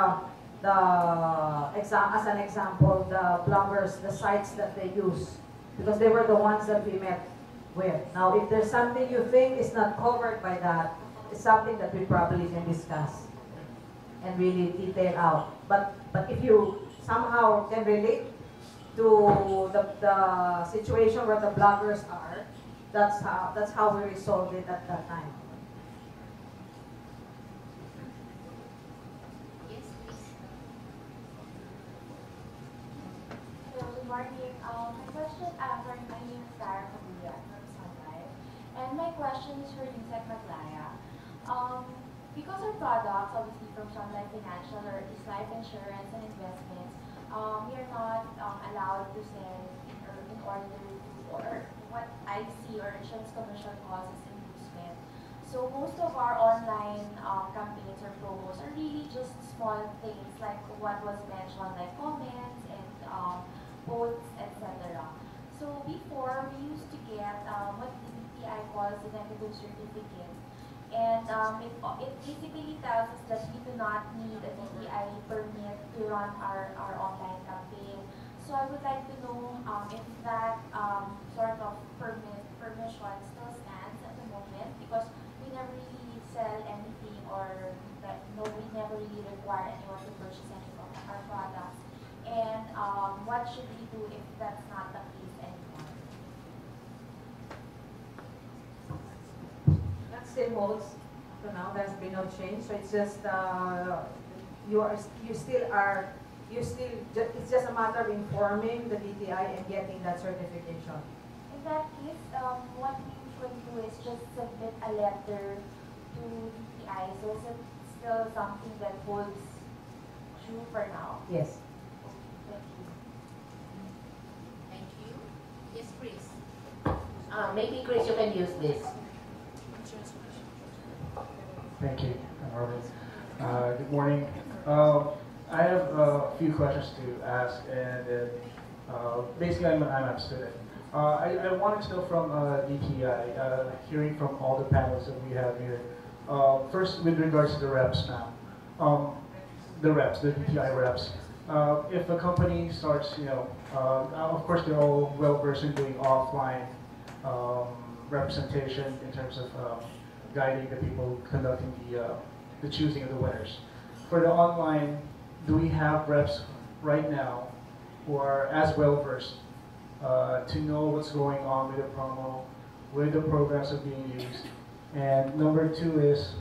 an example, the bloggers, the sites that they use, because they were the ones that we met with. Now, if there's something you think is not covered by that, it's something that we probably can discuss and really detail out. But if you somehow can relate to the situation where the bloggers are, that's how we resolved it at that time. Yes, please. Hello, good morning. My question, sorry, my name is Sarah Kabuya from Sun Life. And my question is for Insect Maglaya. Because our products, obviously from Sun Life Financial or is life insurance and investments, we are not allowed to sell or in order to, or what I see, or insurance commercial causes inducement. So most of our online campaigns or promos are really just small things like what was mentioned, like comments and posts, etc. So before, we used to get what the DTI calls the negative certificate. And it basically tells us that we do not need a DTI permit to run our online campaign. So I would like to know if that sort of permission still stands at the moment, because we never really sell anything, or we never really require anyone to purchase any of our products. And what should we do if that's not the case anymore? That still holds. So now there's been no change. So it's just it's just a matter of informing the DTI and getting that certification. In that case, what we usually do is just submit a letter to DTI. So is it still something that holds true for now? Yes. Thank you. Thank you. Yes, Chris. Maybe, Chris, you can use this. Thank you, Robert. Good morning. I have a few questions to ask, and basically I'm an IMMAP student. I wanted to know from DTI, hearing from all the panels that we have here, first with regards to the reps now. The DTI reps. If a company starts, of course they're all well-versed in doing offline representation in terms of guiding the people conducting the choosing of the winners. For the online, do we have reps right now who are as well versed to know what's going on with the promo, where the programs are being used? And number two is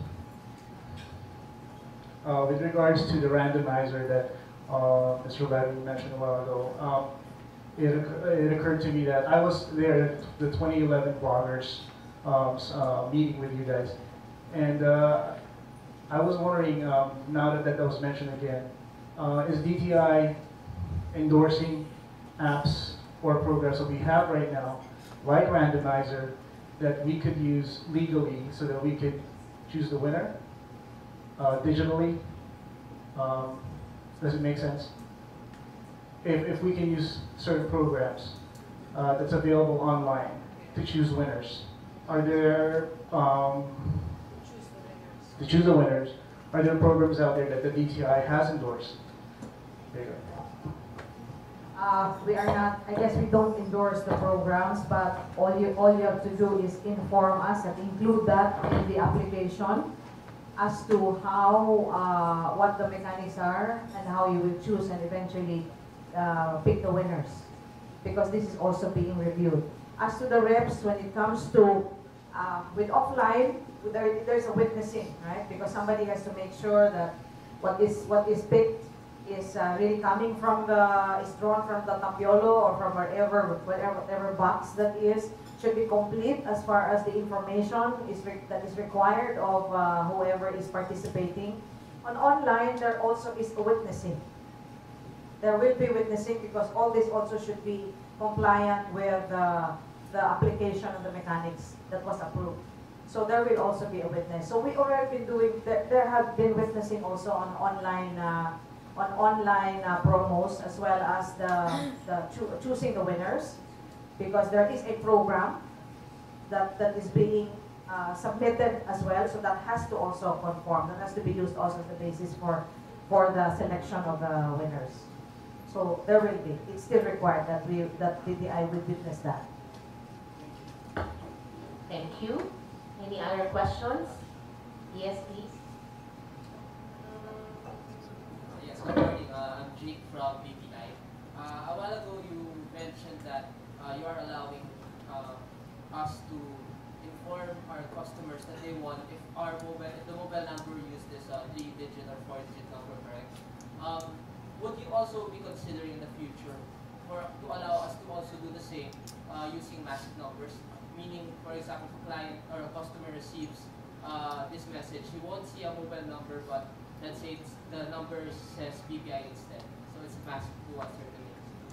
with regards to the randomizer that Mr. Levy mentioned a while ago. It occurred to me that I was there at the 2011 bloggers meeting with you guys, and I was wondering, now that that was mentioned again, is DTI endorsing apps or programs that we have right now, like Randomizer, that we could use legally so that we could choose the winner digitally? Does it make sense? If we can use certain programs that's available online to choose winners, are there to choose the winners? Are there programs out there that the DTI has endorsed? There you go. We are not, I guess we don't endorse the programs, but all you have to do is inform us and include that in the application as to how, what the mechanics are and how you will choose and eventually pick the winners. Because this is also being reviewed. As to the reps, when it comes to, with offline, there's a witnessing, right? Because somebody has to make sure that what is picked is really coming from is drawn from the tapiolo or from whatever box that is, should be complete as far as the information that is required of whoever is participating. On online, there also is a witnessing. There will be witnessing because all this also should be compliant with the application and the mechanics that was approved. So there will also be a witness. So we already been doing, there have been witnessing also on online promos, as well as choosing the winners, because there is a program that is being submitted as well, so that has to also conform. That has to be used also as the basis for the selection of the winners. So there will be. It's still required that DTI will witness that. Thank you. Any other questions? Yes, please. Yes, good morning. I'm Jake from BPI. A while ago, you mentioned that you are allowing us to inform our customers that they want if the mobile number used is 3-digit or 4-digit number, correct? Would you also be considering in the future to allow us to also do the same using massive numbers? Meaning, for example, if a client or a customer receives this message, he won't see a mobile number, but let's say the number says BPI instead. So it's massive to a certain extent.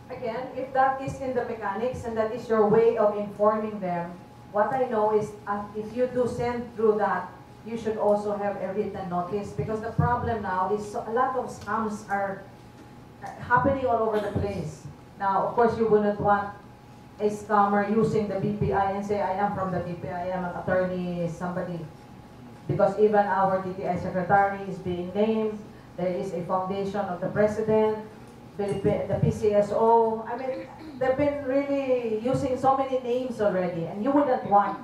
Again, if that is in the mechanics and that is your way of informing them, what I know is if you do send through that, you should also have a written notice, because the problem now is a lot of scams are happening all over the place. Now, of course, you wouldn't want a scammer using the BPI and say, I am from the BPI, I am an attorney, somebody. Because even our DTI secretary is being named, there is a foundation of the president, the PCSO. I mean, they've been really using so many names already, and you wouldn't want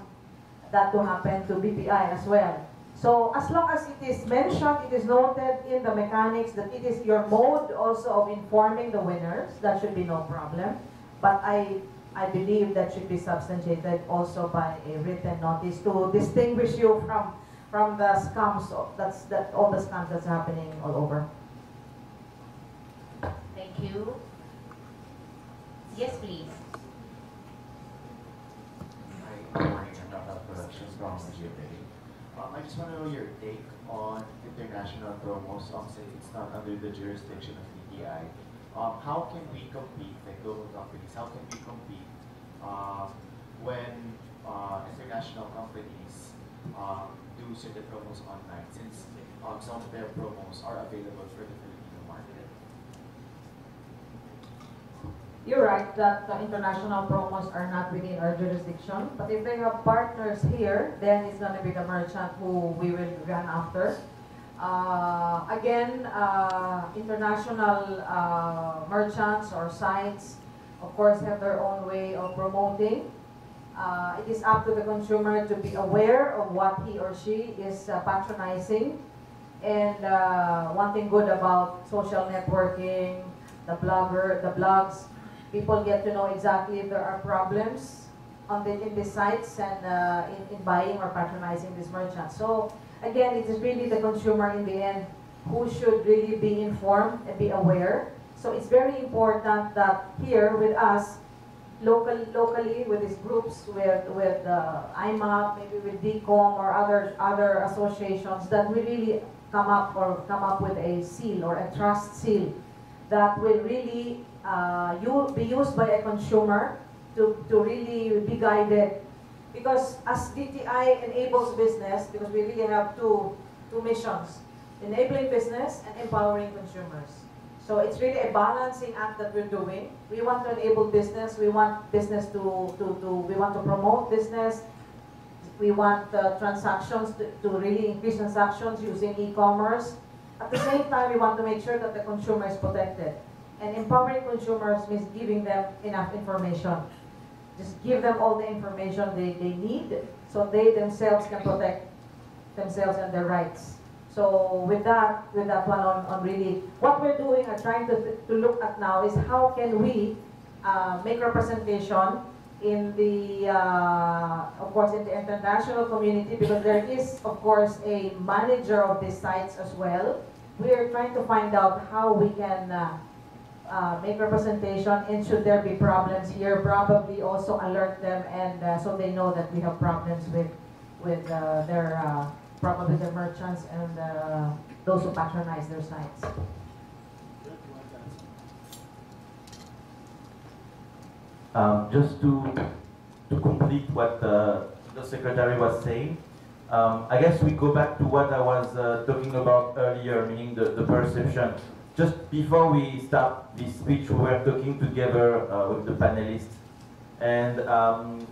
that to happen to BPI as well. So as long as it is mentioned, it is noted in the mechanics that it is your mode also of informing the winners, that should be no problem. But I believe that should be substantiated also by a written notice to distinguish you from the scams, all the scams that's happening all over. Thank you. Yes, please. Hi, good morning. I'm NowPlanet Productions from GFA. I just want to know your take on international promos. Say it's not under the jurisdiction of DTI. How can we compete, like global companies, how can we compete when international companies do certain promos online, since some of their promos are available for the Filipino market? You're right that the international promos are not within our jurisdiction, but if they have partners here, then it's going to be the merchant who we will run after. Again, international merchants or sites, of course, have their own way of promoting. It is up to the consumer to be aware of what he or she is patronizing. And one thing good about social networking, the blogs, people get to know exactly if there are problems in the sites and in buying or patronizing this merchant. So again, it is really the consumer in the end who should really be informed and be aware. So it's very important that here with us, locally with these groups, with IMMAP, maybe with DCOM or other associations, that we really come up with a seal or a trust seal that will really be used by a consumer to really be guided. Because as DTI enables business, because we really have two missions, enabling business and empowering consumers. So it's really a balancing act that we're doing. We want to enable business. We want business we want to promote business. We want transactions to really increase transactions using e-commerce. At the same time, we want to make sure that the consumer is protected. And empowering consumers means giving them enough information. Just give them all the information they need so they themselves can protect themselves and their rights. So with that one on really, what we're doing and trying to look at now is how can we make representation in the, of course, in the international community, because there is, of course, a manager of these sites as well. We are trying to find out how we can make representation, and should there be problems here, probably also alert them, and so they know that we have problems with their probably the merchants and those who patronize their sites. Just to complete what the secretary was saying, I guess we go back to what I was talking about earlier, meaning the perception. Just before we start this speech, we were talking together with the panelists, and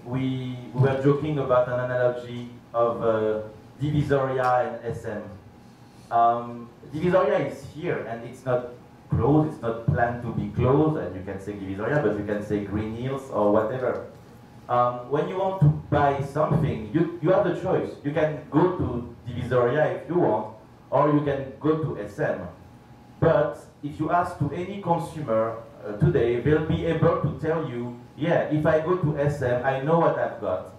we were joking about an analogy of Divisoria and SM. Divisoria is here, and it's not closed, it's not planned to be closed, and you can say Divisoria, but you can say Green Hills or whatever. When you want to buy something, you have the choice. You can go to Divisoria if you want, or you can go to SM. But if you ask to any consumer today, they'll be able to tell you, yeah, if I go to SM, I know what I've got.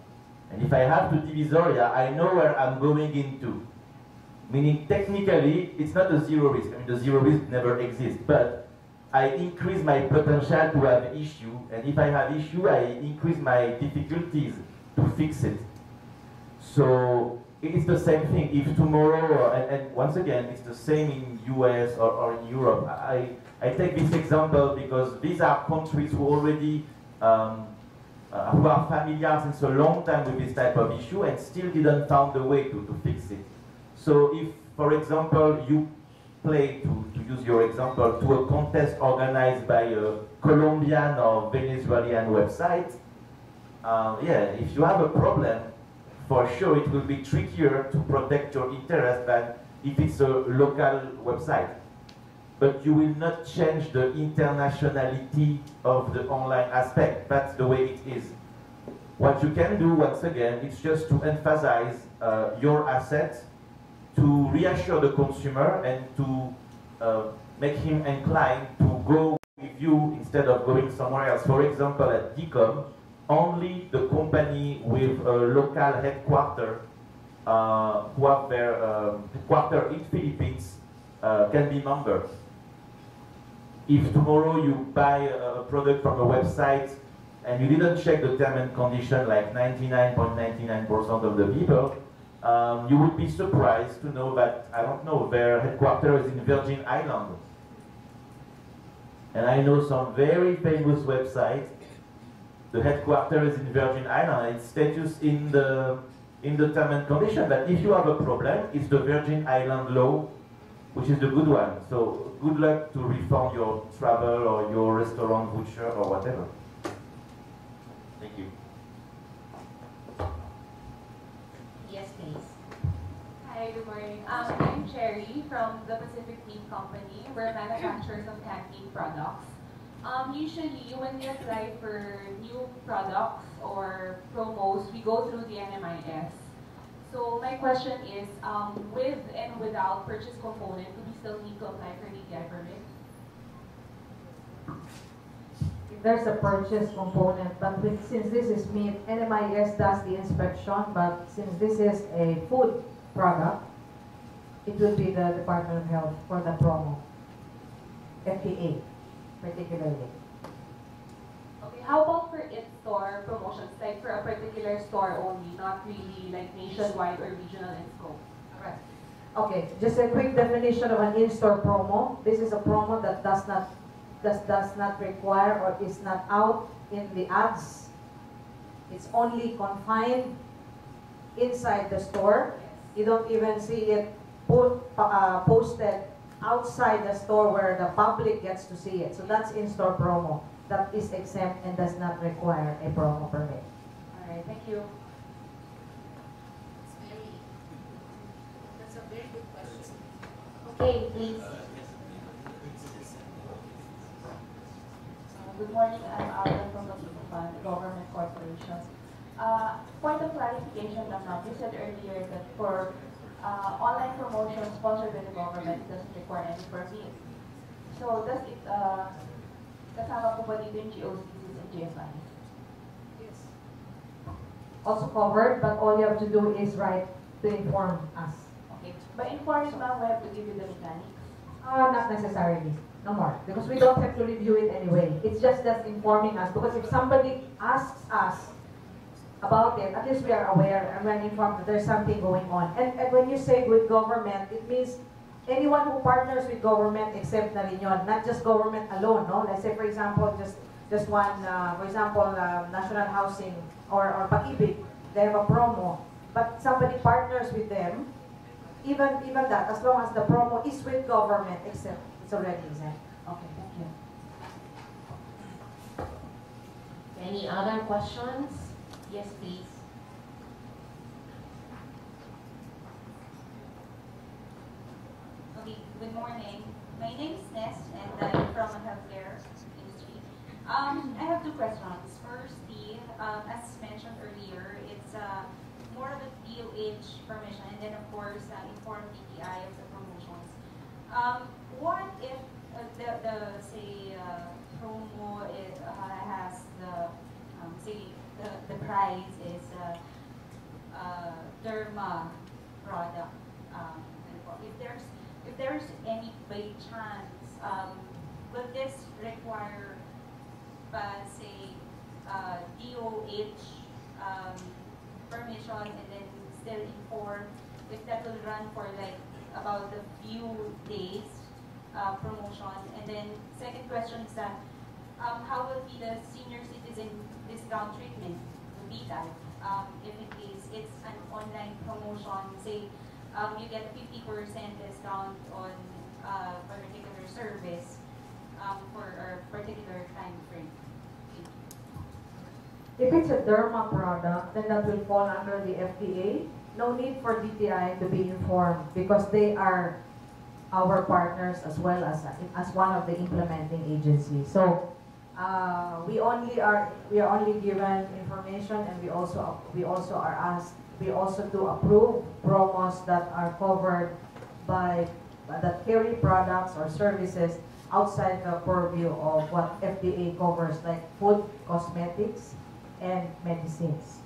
And if I have to Divisoria, I know where I'm going into. Meaning, technically, it's not a zero risk. I mean, the zero risk never exists. But I increase my potential to have issue. And if I have issue, I increase my difficulties to fix it. So it's the same thing. If tomorrow, and once again, it's the same in US or in Europe. I take this example because these are countries who already who are familiar since a long time with this type of issue and still didn't find a way to fix it. So if, for example, you play, to use your example, to a contest organized by a Colombian or Venezuelan website, yeah, if you have a problem, for sure it will be trickier to protect your interest than if it's a local website. But you will not change the internationality of the online aspect. That's the way it is. What you can do, once again, is just to emphasize your assets, to reassure the consumer and to make him inclined to go with you instead of going somewhere else. For example, at DCOM, only the company with a local headquarter who have their headquarter in Philippines can be members. If tomorrow you buy a product from a website and you didn't check the term and condition like 99.99% of the people, you would be surprised to know that, I don't know, their headquarters is in Virgin Islands. And I know some very famous websites, the headquarters is in Virgin Islands, and it's status in the term and condition that if you have a problem, it's the Virgin Island law, which is the good one. So good luck to refund your travel or your restaurant voucher or whatever. Thank you. Yes, please. Hi, good morning. I'm Cherry from the Pacific Team Company. We're manufacturers of canteen products. Usually, when we apply for new products or promos, we go through the NMIS. So my question is, with and without purchase component, do we still need to apply for DTI permit? There's a purchase component, but since this is meat, NMIS does the inspection, but since this is a food product, it will be the Department of Health for the promo. FDA, particularly. Okay, how about for in-store promotions, like for a particular store only, not really like nationwide or regional in scope? Alright. Okay, just a quick definition of an in-store promo. This is a promo that does not require or is not out in the ads. It's only confined inside the store. You don't even see it posted outside the store where the public gets to see it. So that's in-store promo. That is exempt and does not require a promo permit. All right, thank you. That's a very good question. Okay, please. Good morning, I'm Alden from the Fund, Government Corporations. Point of clarification lang now, you said earlier that for online promotion sponsored by the government, it doesn't require any permit. So does it, kasama po ba dito yung GOCCs and GFI? Yes. Also covered, but all you have to do is write to inform us. Okay. But informing ma'am, we have to give you the mechanics. Not necessarily. No more. Because we don't have to review it anyway. It's just informing us. Because if somebody asks us about it, at least we are aware and we're informed that there's something going on. And when you say with government, it means anyone who partners with government except na rin yun. Not just government alone, no? Let's say, for example, just one, for example, National Housing or Pag-ibig, they have a promo. But somebody partners with them, even that, as long as the promo is with government, except it's already exempt. Okay, thank you. Any other questions? Yes, please. Okay, good morning. My name is Ness, and I'm from a healthcare industry. I have two questions. Firstly, as mentioned earlier, it's more of a DOH permission, and then of course, inform DTI of the promotions. What if the say promo has the say the price is derma product? If there's any by chance, will this require say DOH permission and then still inform if that will run for like about a few days promotion? And then second question is that how will be the senior citizen discount treatment to be that if in case it's an online promotion, say you get 50% discount on a particular service for a particular time frame? If it's a derma product, then that will fall under the FDA. No need for DTI to be informed because they are our partners as well as one of the implementing agencies. So we are only given information, and we also are asked. We also do approve promos that are covered by that carry products or services outside the purview of what FDA covers, like food, cosmetics, and medicines.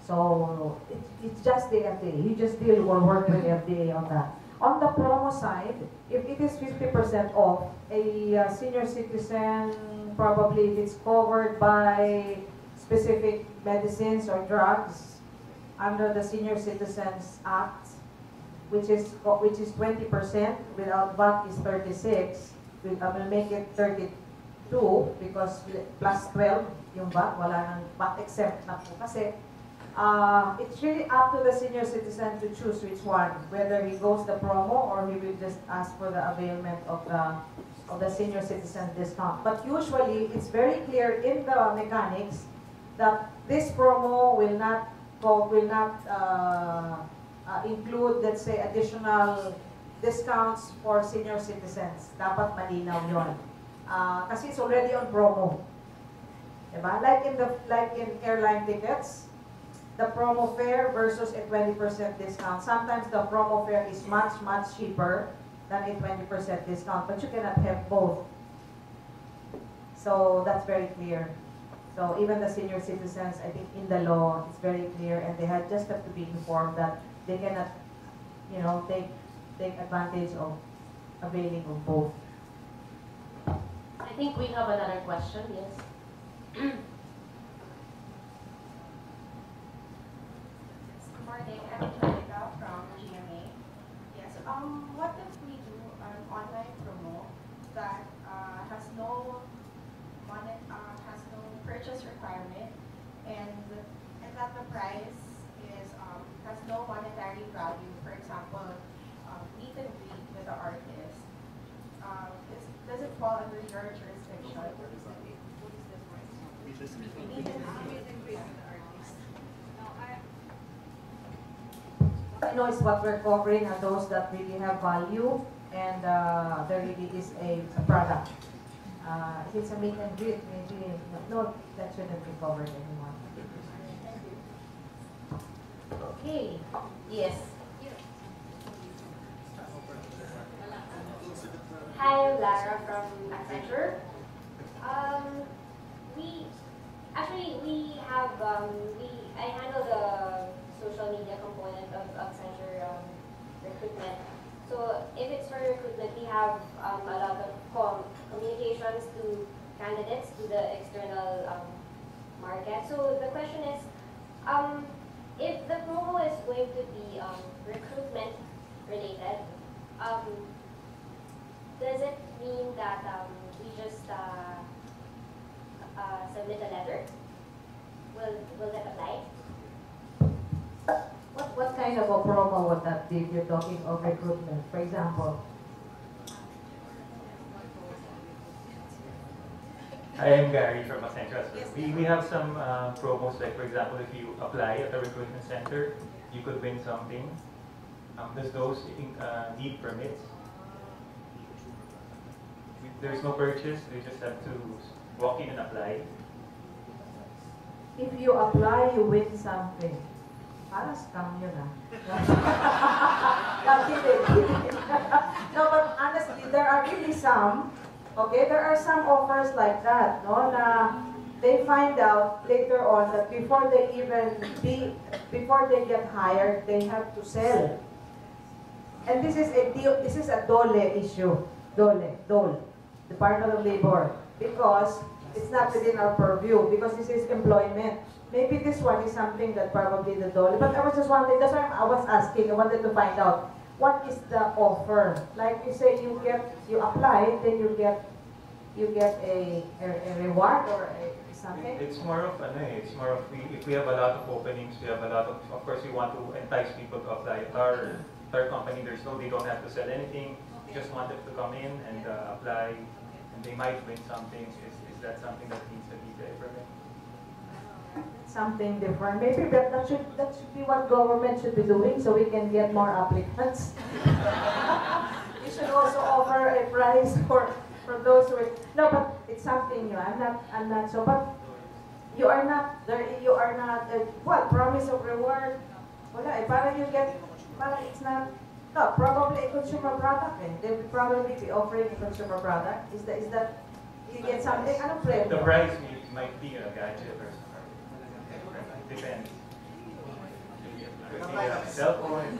So it's just the FDA. You just deal or work with the FDA on that. On the promo side, if it is 50% off, a senior citizen, probably if it's covered by specific medicines or drugs under the Senior Citizens Act, which is 20%, without VAT is 36. I will make it 32 because plus 12 yung VAT, wala nang VAT exempt na po kasi. It's really up to the senior citizen to choose which one, whether he goes the promo or he will just ask for the availment of the senior citizen discount. But usually, it's very clear in the mechanics that this promo will not include, let's say, additional discounts for senior citizens. Dapat malinaw yun. Kasi it's already on promo. Diba? Like in airline tickets, the promo fare versus a 20% discount. Sometimes the promo fare is much cheaper than a 20% discount, but you cannot have both. So that's very clear. So even the senior citizens, I think in the law, it's very clear, and they just have to be informed that they cannot, take take advantage of availing of both. I think we have another question, yes. Good morning, I'm Angelica from GMA. Yes, what if we do an online promo that has no purchase requirement and that the price is has no monetary value? For example, meet and greet with the artist. Does it fall under your jurisdiction? I know it's what we're covering are those that really have value and there really is a product. If it's a meet and greet, maybe no, that shouldn't be covered anymore. Okay. Yes. Hi, I'm Lara from Accenture. I handle the social media component of Accenture recruitment. So if it's for recruitment, we have a lot of communications to candidates, to the external market. So the question is, if the promo is going to be recruitment related, does it mean that we just submit a letter? Will that apply? What kind of a promo would that be if you're talking of recruitment? For example, I am Gary from Accenture. We have some promos, like for example, if you apply at a recruitment center, you could win something. Does those need permits? There's no purchase, you just have to walk in and apply. if you apply, you win something. Para scam yun ah. No, but honestly, there are really some, okay, there are some offers like that, no, na they find out later on that before they get hired, they have to sell. And this is a dole issue, dole, Department of Labor, because it's not within our purview, because this is employment. Maybe this one is something that probably the dole, but I was just wondering, that's why I was asking, I wanted to find out, what is the offer? Like you say, you apply, then you get a reward or something? It's more of, if we have a lot of openings, we have a lot of course we want to entice people to apply. Our company, they don't have to sell anything, we just want them to come in and apply, and they might win something. Is that something that needs a DTI permit? Something different. Maybe that should be what government should be doing, so we can get more applicants. We should also offer a prize for those who are, no, but it's something new. I'm not so, but you are not what promise of reward? Wala, para you get, para it's not. No, probably a consumer product. They will probably be offering a consumer product. Is that you get something? I don't play. The price might be a gadget or something. It depends. It could be a cell phone.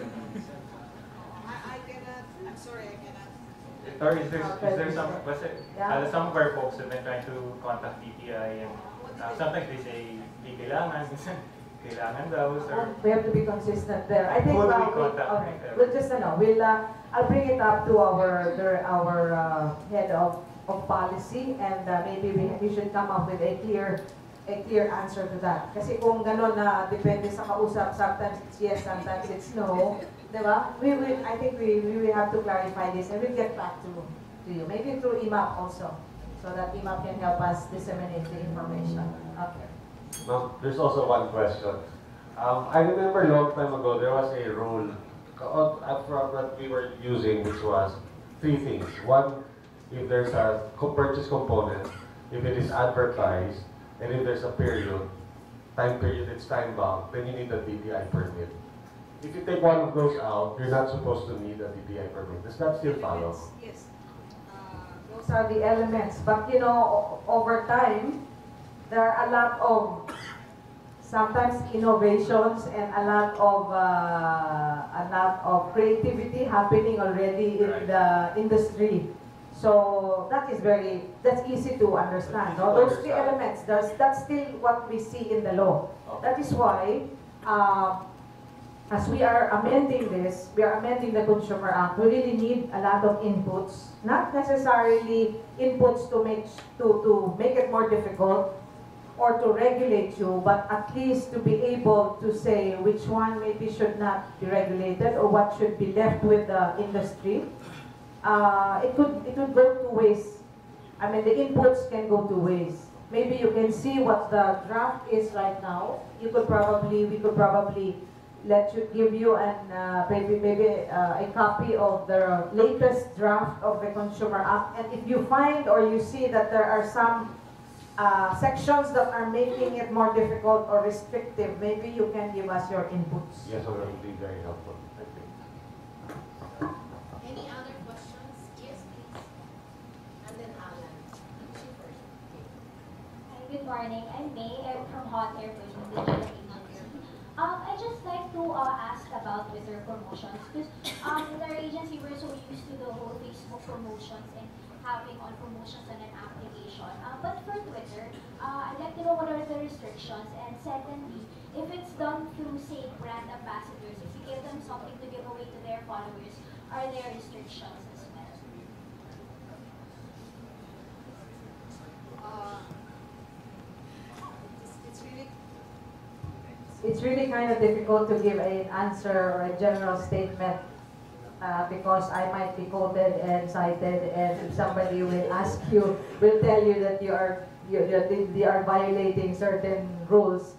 I cannot. I'm sorry, I cannot. Or is there some? Some of our folks have been trying to contact DTI, and sometimes they say di kailangan daw, sir. We have to be consistent there. I think we'll we'll just I'll bring it up to our head of policy, and maybe we should come up with a clear answer to that. Kasi kung gano'n na depende sa kausap, sometimes it's yes, sometimes it's no, diba? I think we will have to clarify this, and we'll get back to you. Maybe through IMMAP also, so that IMMAP can help us disseminate the information. Okay. Now, there's also one question. I remember a long time ago, there was a rule that we were using, which was 3 things. One, if there's a purchase component, if it is advertised, and if there's a time period, it's time bound, then you need a DTI permit. If you take one of those out, you're not supposed to need a DTI permit. Does that still follow? Yes. Those are the elements. But you know, over time, there are a lot of sometimes innovations and a lot of creativity happening already in the industry. So that's easy to understand. No? Those three elements, that's still what we see in the law. That is why, as we are amending this, we are amending the Consumer Act, we really need a lot of inputs, not necessarily inputs to make it more difficult or to regulate you, but at least to be able to say which one maybe should not be regulated or what should be left with the industry. It could go two ways. I mean, the inputs can go two ways. Maybe you can see what the draft is right now. We could probably give you a copy of the latest draft of the Consumer Act. And if you find or you see that there are some sections that are making it more difficult or restrictive, maybe you can give us your inputs. Yes, that would be very helpful. Thank you. Any other questions? Yes, please. And then Alan. You first. Hi, good morning. I'm May. I'm from Hot Air Agency. I'd just like to ask about Twitter promotions, because in our agency we're so used to the whole Facebook promotions and having on promotions on an application. But for Twitter, I'd like to know what are the restrictions, and secondly, if it's done through, say, brand ambassadors, if you give them something to give away to their followers, are there restrictions as well? It's really kind of difficult to give an answer or a general statement because I might be quoted and cited, and if somebody will tell you that they are violating certain rules,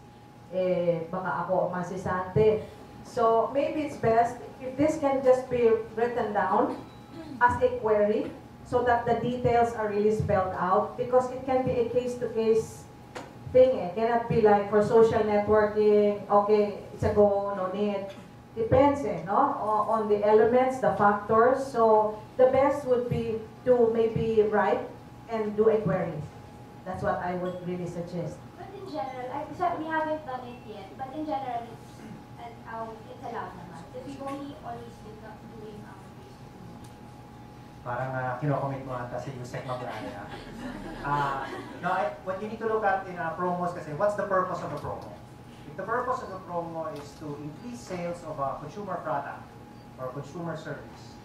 baka ako masisante. So maybe it's best if this can just be written down as a query so that the details are really spelled out, because it can be a case-to-case thing. It cannot be like for social networking, okay, it's a go, no need. Depends no? On the elements, the factors. So the best would be to maybe write and do a query. That's what I would really suggest. But in general, we haven't done it yet, but in general, it's allowed naman. Because we've only always been doing Parang kinocommit mo ata si Yusek Maglaya. What you need to look at in promos kasi, what's the purpose of a promo? If the purpose of a promo is to increase sales of a consumer product or consumer service,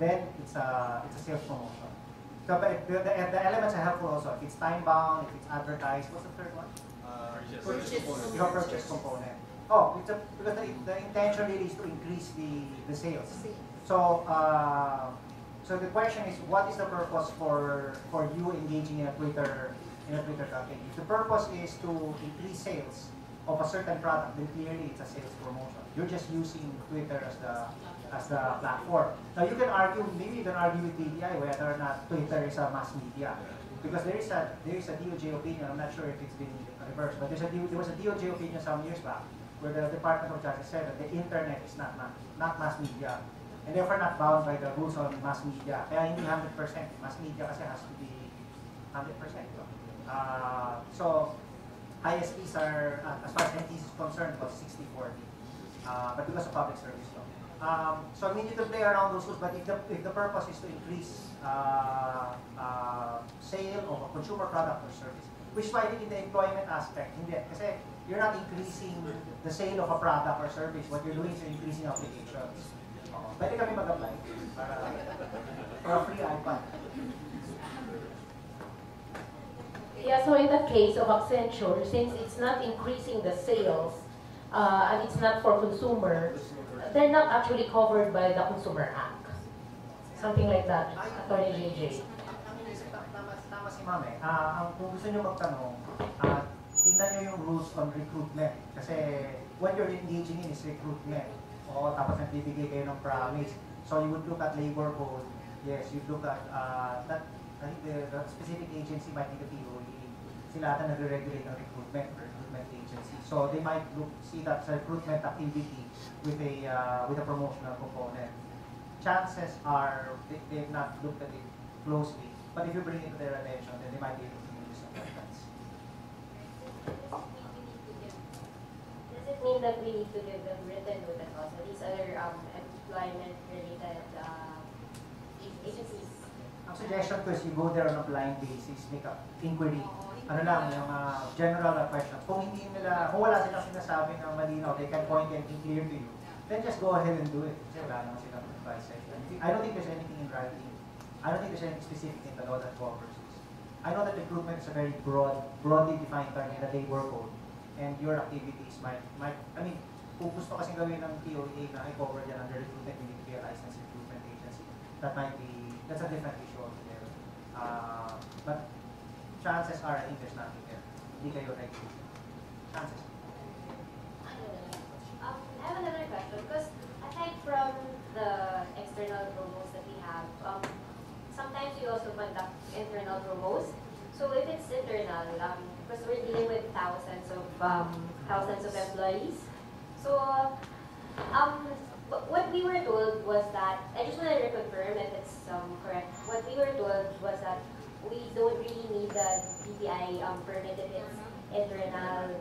then it's a sales promotion. So the elements are helpful also. If it's time-bound, if it's advertised, what's the third one? Your purchase component. Oh, because the intention really is to increase the sales. So, so the question is, what is the purpose for you engaging in a Twitter campaign? If the purpose is to increase sales of a certain product, then clearly it's a sales promotion. You're just using Twitter as the platform. Now you can argue, maybe you can argue with DTI whether or not Twitter is a mass media, because there is a DOJ opinion. I'm not sure if it's been reversed, but there was a DOJ opinion some years back where the Department of Justice said that the internet is not mass media, and therefore not bound by the rules on mass media. Kaya hindi 100%. Mass media kasi has to be 100%. So ISPs are, as far as NTS is concerned, was 60-40. But because of public service law. So we need to play around those rules, but if the purpose is to increase sale of a consumer product or service, which is why in the employment aspect, hindi. Kasi you're not increasing the sale of a product or service. What you're doing is you're increasing applications. Pwede kami mag-apply for a free iPad. Yeah, so in the case of Accenture, since it's not increasing the sales and it's not for consumer, they're not actually covered by the Consumer Act. Something like that, Attorney JJ. Tama si Mame. Kung gusto nyo magtanong, tingnan nyo yung rules on recruitment. Kasi what you're engaging in is recruitment. O tapos nagbibigay kayo ng promise. So you would look at labor code. Yes, you look at that. I think the specific agency might be the POE. Sila ata nagre-regulate ng recruitment agency. So they might see that recruitment activity with a promotional component. Chances are they've not looked at it closely. But if you bring it to their attention, then they might be able to use some guidance. mean that we need to give them written notice also? These other employment-related agencies? Ang suggestion ko is you go there on a blind basis, make a inquiry. Ano lang, yung general questions. Kung hindi nila, kung wala silang sinasabi ng malinaw, they can point anything clear to you, then just go ahead and do it. Kasi wala naman silang advice session. I don't think there's anything in writing. I don't think there's anything specific in the law that covers this. I know that recruitment is a very broadly defined term in the labor code, and your activities might, I mean, kung gusto kasing gawin ng TOA na i-cover yan under recruitment, you need to be a licensed recruitment agency. That might be, that's a different issue altogether. But chances are, I think there's nothing there. Hindi kayo regulated. Chances. I have another question, because aside from the external promos that we have, sometimes we also conduct internal promos. So if it's internal, because we're dealing with thousands of employees. So what we were told was that, I just want to reconfirm if it's correct. What we were told was that we don't really need the DTI permit if it's internal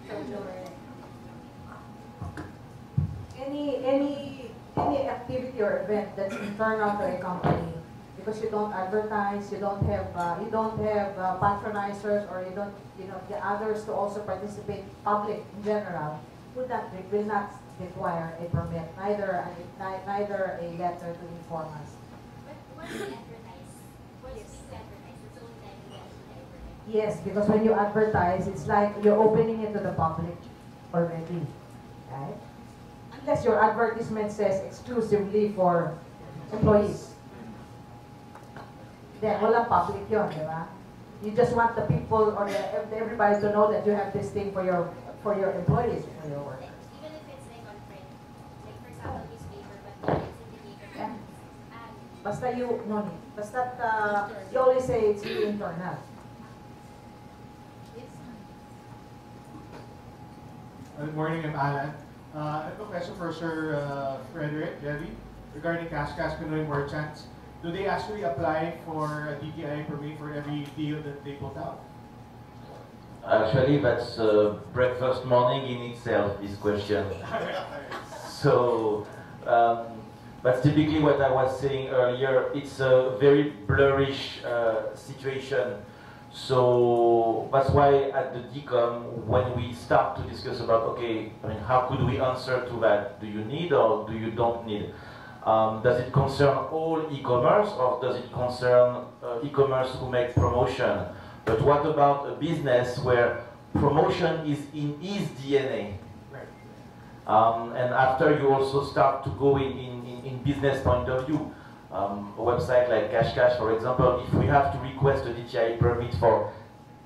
consumer. Any activity or event that's internal to a company, because you don't advertise, you don't have patronizers, or you don't get others to also participate, public in general, will not require a permit, neither a letter to inform us. But once we advertise, it's only time we advertise. Yes, because when you advertise, it's like you're opening it to the public already, right? Unless your advertisement says exclusively for employees. Then, walang public yun, di ba? You just want the people or everybody to know that you have this thing for your employees, for your workers. Even if it's like on print, like for example, newspaper, but it's indicated. Yeah. Basta you always say it's really internal. Good morning, I'm Alan. I have a question for Sir Frederick Levy regarding Cash Pinoy merchants. Do they actually apply for a DTI permit for every deal that they put out? Actually, that's breakfast morning in itself, this question. So, but typically what I was saying earlier, it's a very blurrish situation. So that's why at the DCOM, when we start to discuss about, okay, I mean, how could we answer to that? Do you need or do you don't need? Does it concern all e-commerce, or does it concern e-commerce who make promotion? But what about a business where promotion is in his DNA? And after you also start to go in business point of view, a website like Cash, for example, if we have to request a DTI permit for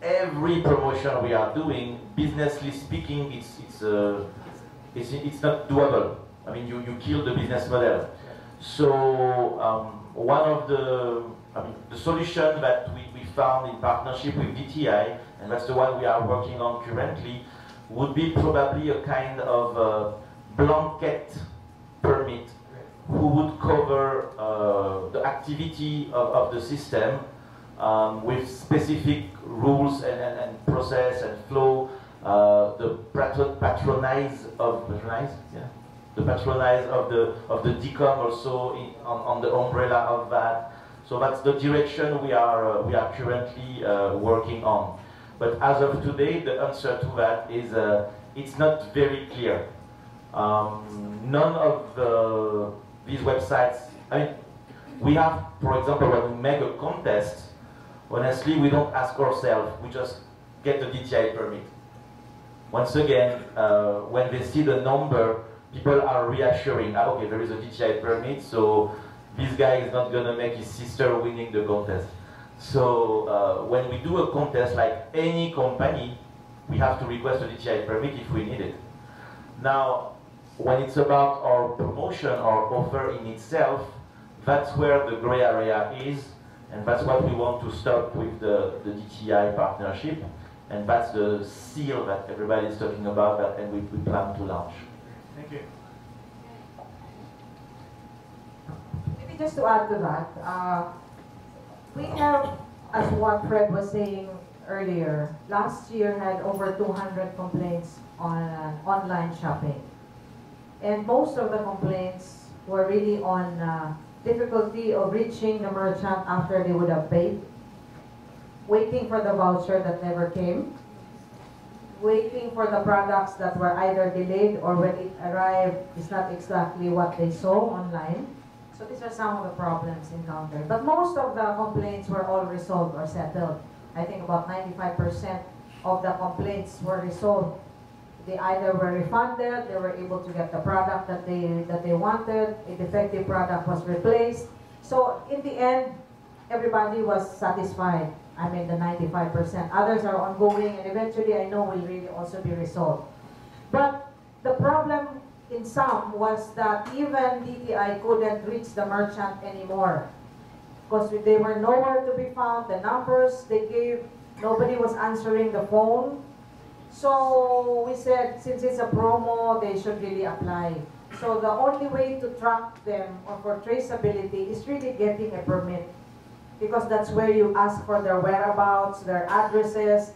every promotion we are doing, businessly speaking, it's not doable. I mean, you kill the business model. So one of the solution that we found in partnership with DTI, and that's the one we are working on currently, would be probably a kind of blanket permit who would cover the activity of the system with specific rules and process and flow, the patronize of the DCOM also on the umbrella of that. So that's the direction we are currently working on. But as of today, the answer to that is it's not very clear. None of these websites, I mean, we have, for example, when we make a contest, honestly, we don't ask ourselves, we just get the DTI permit. Once again, when they see the number, people are reassuring, okay, there is a DTI permit, so this guy is not going to make his sister winning the contest. So when we do a contest, like any company, we have to request a DTI permit if we need it. Now, when it's about our promotion or offer in itself, that's where the gray area is, and that's what we want to stop with the DTI partnership, and that's the seal that everybody is talking about and we plan to launch. Thank you. Maybe just to add to that, we have, as what Fred was saying, earlier, last year had over 200 complaints on online shopping. And most of the complaints were really on difficulty of reaching the merchant after they would have paid, waiting for the voucher that never came, waiting for the products that were either delayed or when it arrived is not exactly what they saw online. So these are some of the problems encountered. But most of the complaints were all resolved or settled. I think about 95% of the complaints were resolved. They either were refunded, they were able to get the product that they wanted, a defective product was replaced. So in the end, everybody was satisfied. I mean the 95%. Others are ongoing and eventually I know will really also be resolved. But the problem in some was that even DTI couldn't reach the merchant anymore because they were nowhere to be found. The numbers they gave, nobody was answering the phone. So we said since it's a promo, they should really apply. So the only way to track them or for traceability is really getting a permit, because that's where you ask for their whereabouts, their addresses,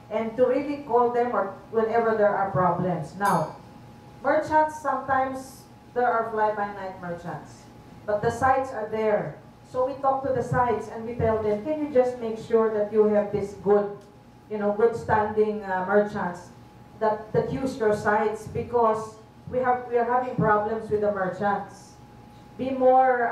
and to really call them or whenever there are problems. Now, merchants, sometimes there are fly-by-night merchants, but the sites are there. So we talk to the sites and we tell them, can you just make sure that you have this good, good standing merchants that use your sites, because we are having problems with the merchants. Be more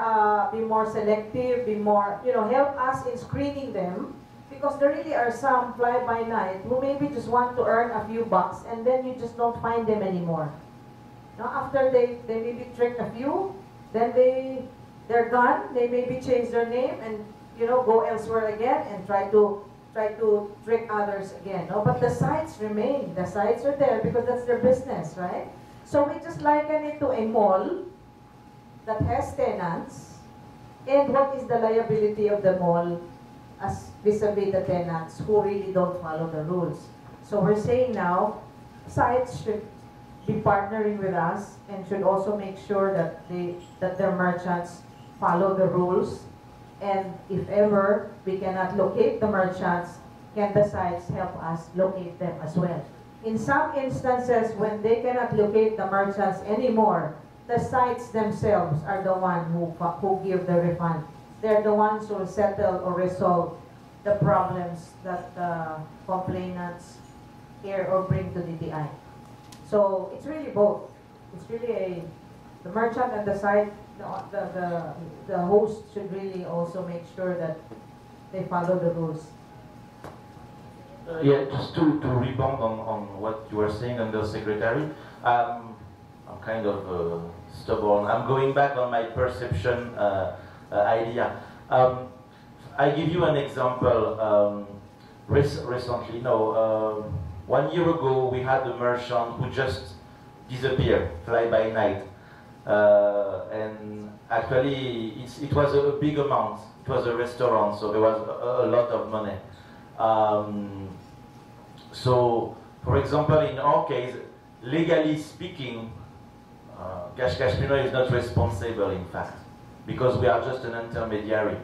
selective, be more, help us in screening them, because there really are some fly-by-night who maybe just want to earn a few bucks and then you just don't find them anymore. Now after they maybe trick a few, then they're gone, they maybe change their name and go elsewhere again and try to trick others again. No, but the sites remain, the sites are there because that's their business, right? So we just liken it to a mall that has tenants, and what is the liability of the mall as vis-a-vis the tenants who really don't follow the rules. So we're saying now, sites should be partnering with us and should also make sure that their merchants follow the rules, and if ever we cannot locate the merchants, can the sites help us locate them as well. In some instances, when they cannot locate the merchants anymore, the sites themselves are the ones who give the refund. They're the ones who will settle or resolve the problems that the complainants hear or bring to DTI. So it's really both. It's really the merchant and the site, the host should really also make sure that they follow the rules. Yeah, just to rebound on what you were saying, Undersecretary, I'm kind of stubborn. I'm going back on my perception idea. I give you an example. Recently, 1 year ago, we had a merchant who just disappeared, fly by night. And actually, it was a big amount. It was a restaurant, so there was a lot of money. So, for example, in our case, legally speaking, Cash Pinoy is not responsible, in fact, because we are just an intermediary.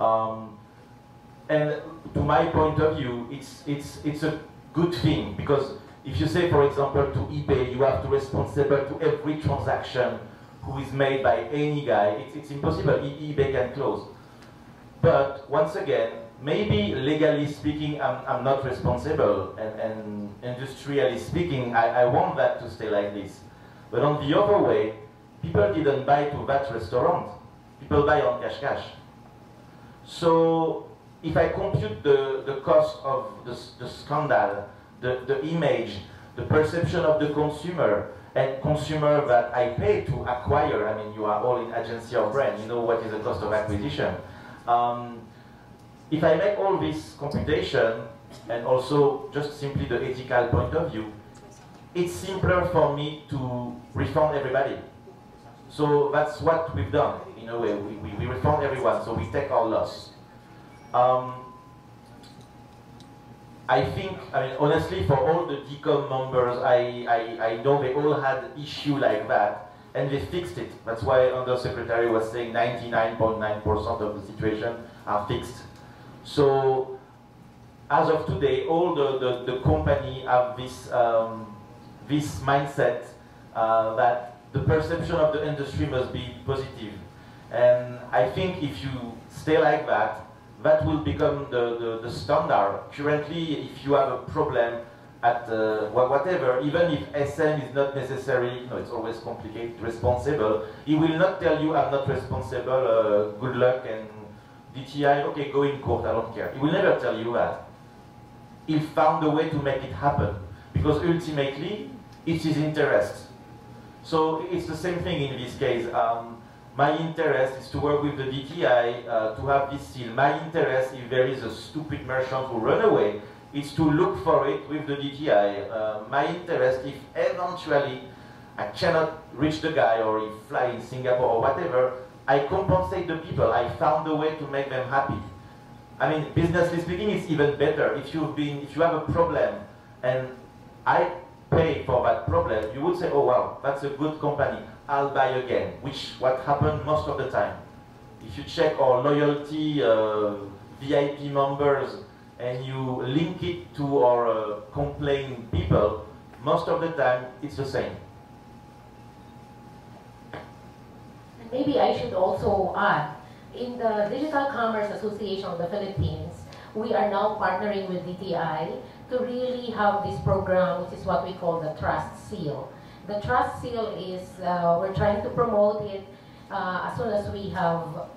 And to my point of view, it's a good thing, because if you say, for example, to eBay, you have to be responsible to every transaction who is made by any guy, it's impossible. eBay can close. But once again, maybe legally speaking, I'm not responsible, and industrially speaking, I want that to stay like this. But on the other way, people didn't buy to that restaurant. People buy on cash. So if I compute the cost of the scandal, the image, the perception of the consumer, and consumer that I pay to acquire, I mean, you are all in agency or brand, you know what is the cost of acquisition. If I make all this computation, and also just simply the ethical point of view, it's simpler for me to refund everybody. So that's what we've done, in a way. We refund everyone, so we take our loss. I think, honestly, for all the DCOM members, I know they all had issue like that, and they fixed it. That's why Undersecretary was saying 99.9% of the situation are fixed. So as of today, all the company have this mindset that the perception of the industry must be positive. And I think if you stay like that, that will become the standard. Currently, if you have a problem at whatever, even if SM is not necessarily, it's always complicated, responsible, he will not tell you, I'm not responsible, good luck, and DTI, okay, go in court, I don't care. He will never tell you that. He found a way to make it happen, because ultimately, it's his interest. So it's the same thing in this case. My interest is to work with the DTI to have this seal. My interest, if there is a stupid merchant who run away, is to look for it with the DTI. My interest, if eventually I cannot reach the guy or he fly in Singapore or whatever, I compensate the people. I found a way to make them happy. I mean, businessly speaking, it's even better. If you have a problem and I pay for that problem, you would say, oh wow, that's a good company, I'll buy again, which what happened most of the time. If you check our loyalty VIP members and you link it to our complaint people, most of the time it's the same. And maybe I should also add, in the Digital Commerce Association of the Philippines, we are now partnering with DTI to really have this program, which is what we call the Trust Seal. The Trust Seal is, we're trying to promote it as soon as we have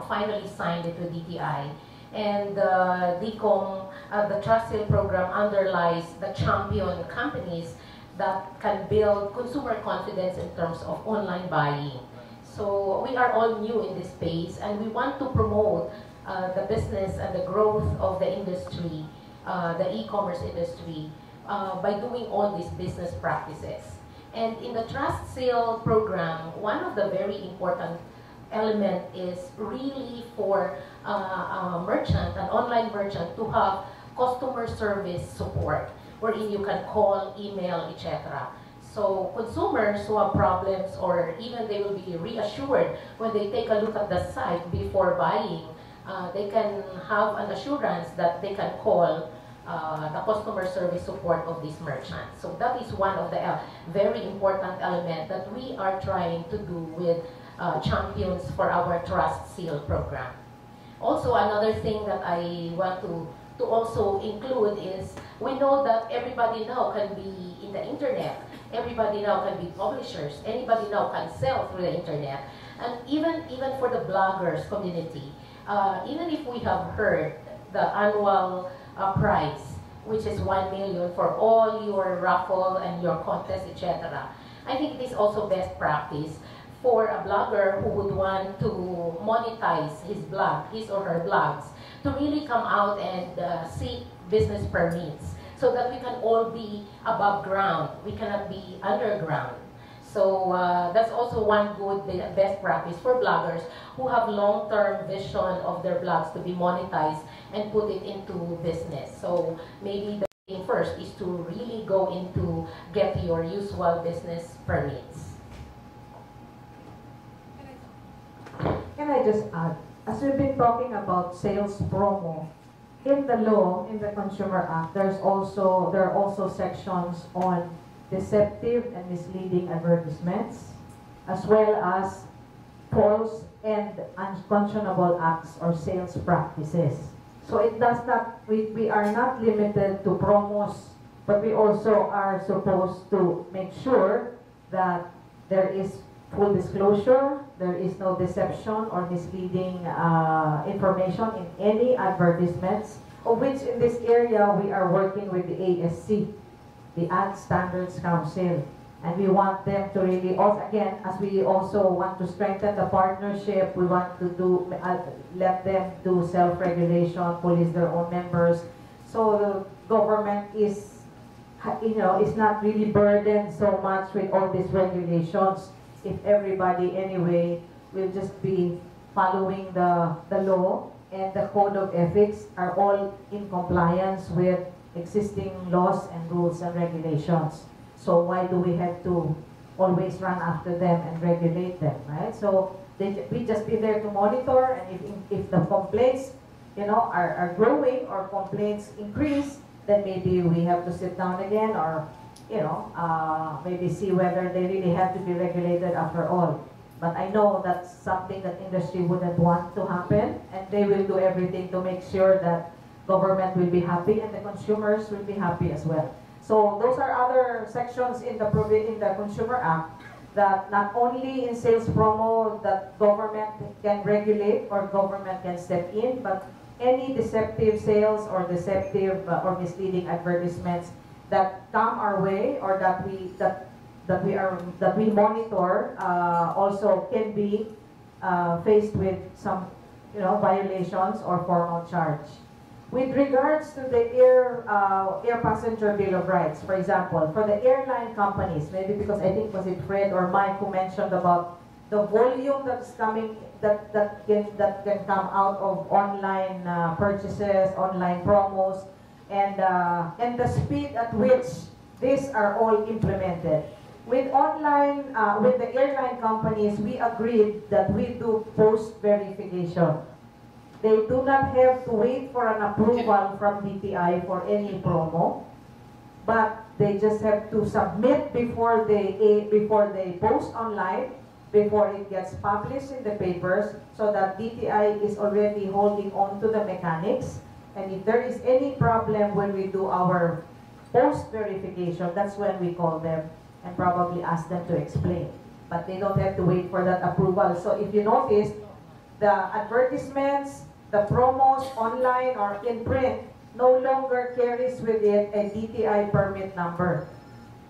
finally signed it with DTI. And the Trust Seal program underlies the champion companies that can build consumer confidence in terms of online buying. So we are all new in this space, and we want to promote the business and the growth of the industry, the e-commerce industry, by doing all these business practices. And in the Trust Sale program, one of the very important element is really for a merchant, an online merchant, to have customer service support, wherein you can call, email, etc. So consumers who have problems, or even they will be reassured when they take a look at the site before buying, they can have an assurance that they can call the customer service support of this merchant. So that is one of the very important element that we are trying to do with champions for our Trust Seal program. Also, another thing that I want to also include is, we know that everybody now can be in the internet. Everybody now can be publishers. Anybody now can sell through the internet. And even for the bloggers community, even if we have heard the annual prize, which is 1 million for all your raffle and your contest, etc. I think it is also best practice for a blogger who would want to monetize his blog, his or her blogs, to really come out and seek business permits, so that we can all be above ground. We cannot be underground. So that's also one good best practice for bloggers who have long-term vision of their blogs to be monetized and put it into business. So maybe the thing first is to really go into get your usual business permits. Can I just add, as we've been talking about sales promo, in the law, in the Consumer Act, there are also sections on deceptive and misleading advertisements, as well as false and unconscionable acts or sales practices. So it does not, we are not limited to promos, but we also are supposed to make sure that there is full disclosure, there is no deception or misleading information in any advertisements, of which in this area we are working with the ASC, the Ad Standards Council. And we want them to really, also, again, as we also want to strengthen the partnership, we want to do, let them do self-regulation, police their own members. So the government is, is not really burdened so much with all these regulations. If everybody anyway will just be following the law and the code of ethics are all in compliance with existing laws and rules and regulations. So why do we have to always run after them and regulate them, right? So we just be there to monitor, and if the complaints are growing or complaints increase, then maybe we have to sit down again or, maybe see whether they really have to be regulated after all. But I know that's something that industry wouldn't want to happen, and they will do everything to make sure that government will be happy and the consumers will be happy as well. So those are other sections in the Consumer Act that not only in sales promo that government can regulate or government can step in, but any deceptive sales or deceptive or misleading advertisements that come our way or that we monitor also can be faced with some violations or formal charge. With regards to the air passenger bill of rights, for example, for the airline companies, maybe because I think was it Fred or Mike who mentioned about the volume that's coming that can come out of online purchases, online promos, and the speed at which these are all implemented. With the airline companies, we agreed that we do post verification. They do not have to wait for an approval from DTI for any promo, but they just have to submit before they post online, before it gets published in the papers, so that DTI is already holding on to the mechanics. And if there is any problem when we do our post verification, that's when we call them and probably ask them to explain. But they don't have to wait for that approval. So if you notice, the advertisements, the promos online or in print no longer carries with it a DTI permit number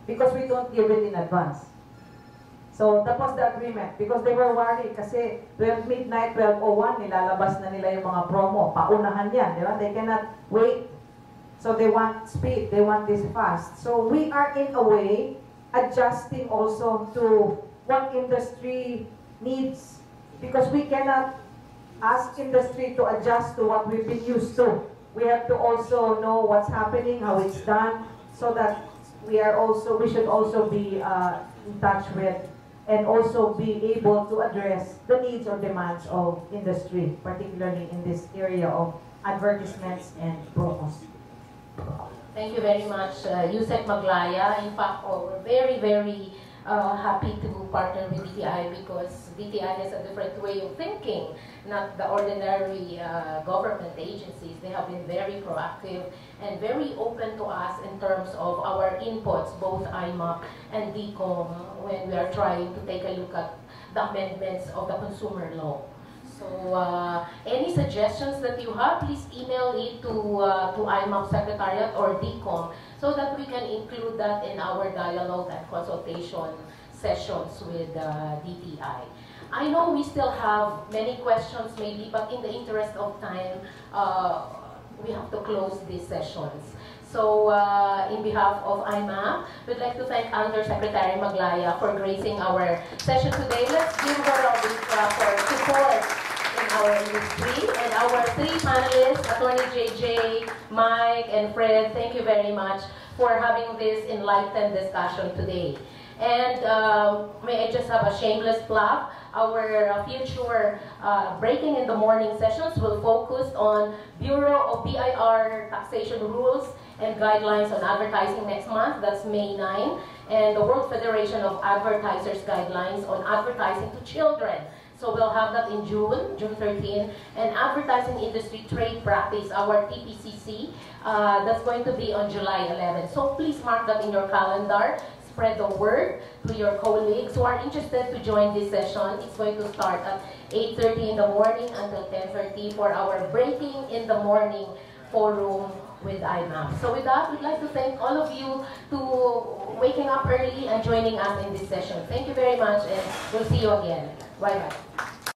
because we don't give it in advance. So that was the agreement because they were worried kasi 12 midnight, 12:01, nilalabas na nila yung mga promo. Paunahan yan, di ba? They cannot wait. So they want speed, they want this fast. So we are in a way adjusting also to what industry needs because we cannot ask industry to adjust to what we've been used to. We have to also know what's happening, how it's done, so that we should also be in touch with and also be able to address the needs or demands of industry, particularly in this area of advertisements and promos. Thank you very much, Yusek Maglaya. In fact, we're very, very happy to partner with DTI because DTI has a different way of thinking, not the ordinary government agencies. They have been very proactive and very open to us in terms of our inputs, both IMMAP and DCOM, when we are trying to take a look at the amendments of the consumer law. So any suggestions that you have, please email it to IMMAP Secretariat or DCOM so that we can include that in our dialogue and consultation sessions with DTI. I know we still have many questions maybe, but in the interest of time, we have to close these sessions. So in behalf of IMMAP, we'd like to thank Undersecretary Maglaya for gracing our session today. Let's give her a big clap for support in our industry. And our three panelists, Attorney JJ, Mike, and Fred, thank you very much for having this enlightened discussion today. And may I just have a shameless plug? Our future Breaking in the Morning sessions will focus on Bureau of BIR taxation rules and guidelines on advertising next month. That's May 9. And the World Federation of Advertisers guidelines on advertising to children. So we'll have that in June 13. And Advertising Industry Trade Practice, our TPCC, that's going to be on July 11. So please mark that in your calendar. Spread the word to your colleagues who are interested to join this session. It's going to start at 8:30 in the morning until 10:30 for our Breaking in the Morning forum with IMMAP. So with that, we'd like to thank all of you to waking up early and joining us in this session. Thank you very much, and we'll see you again. Bye-bye.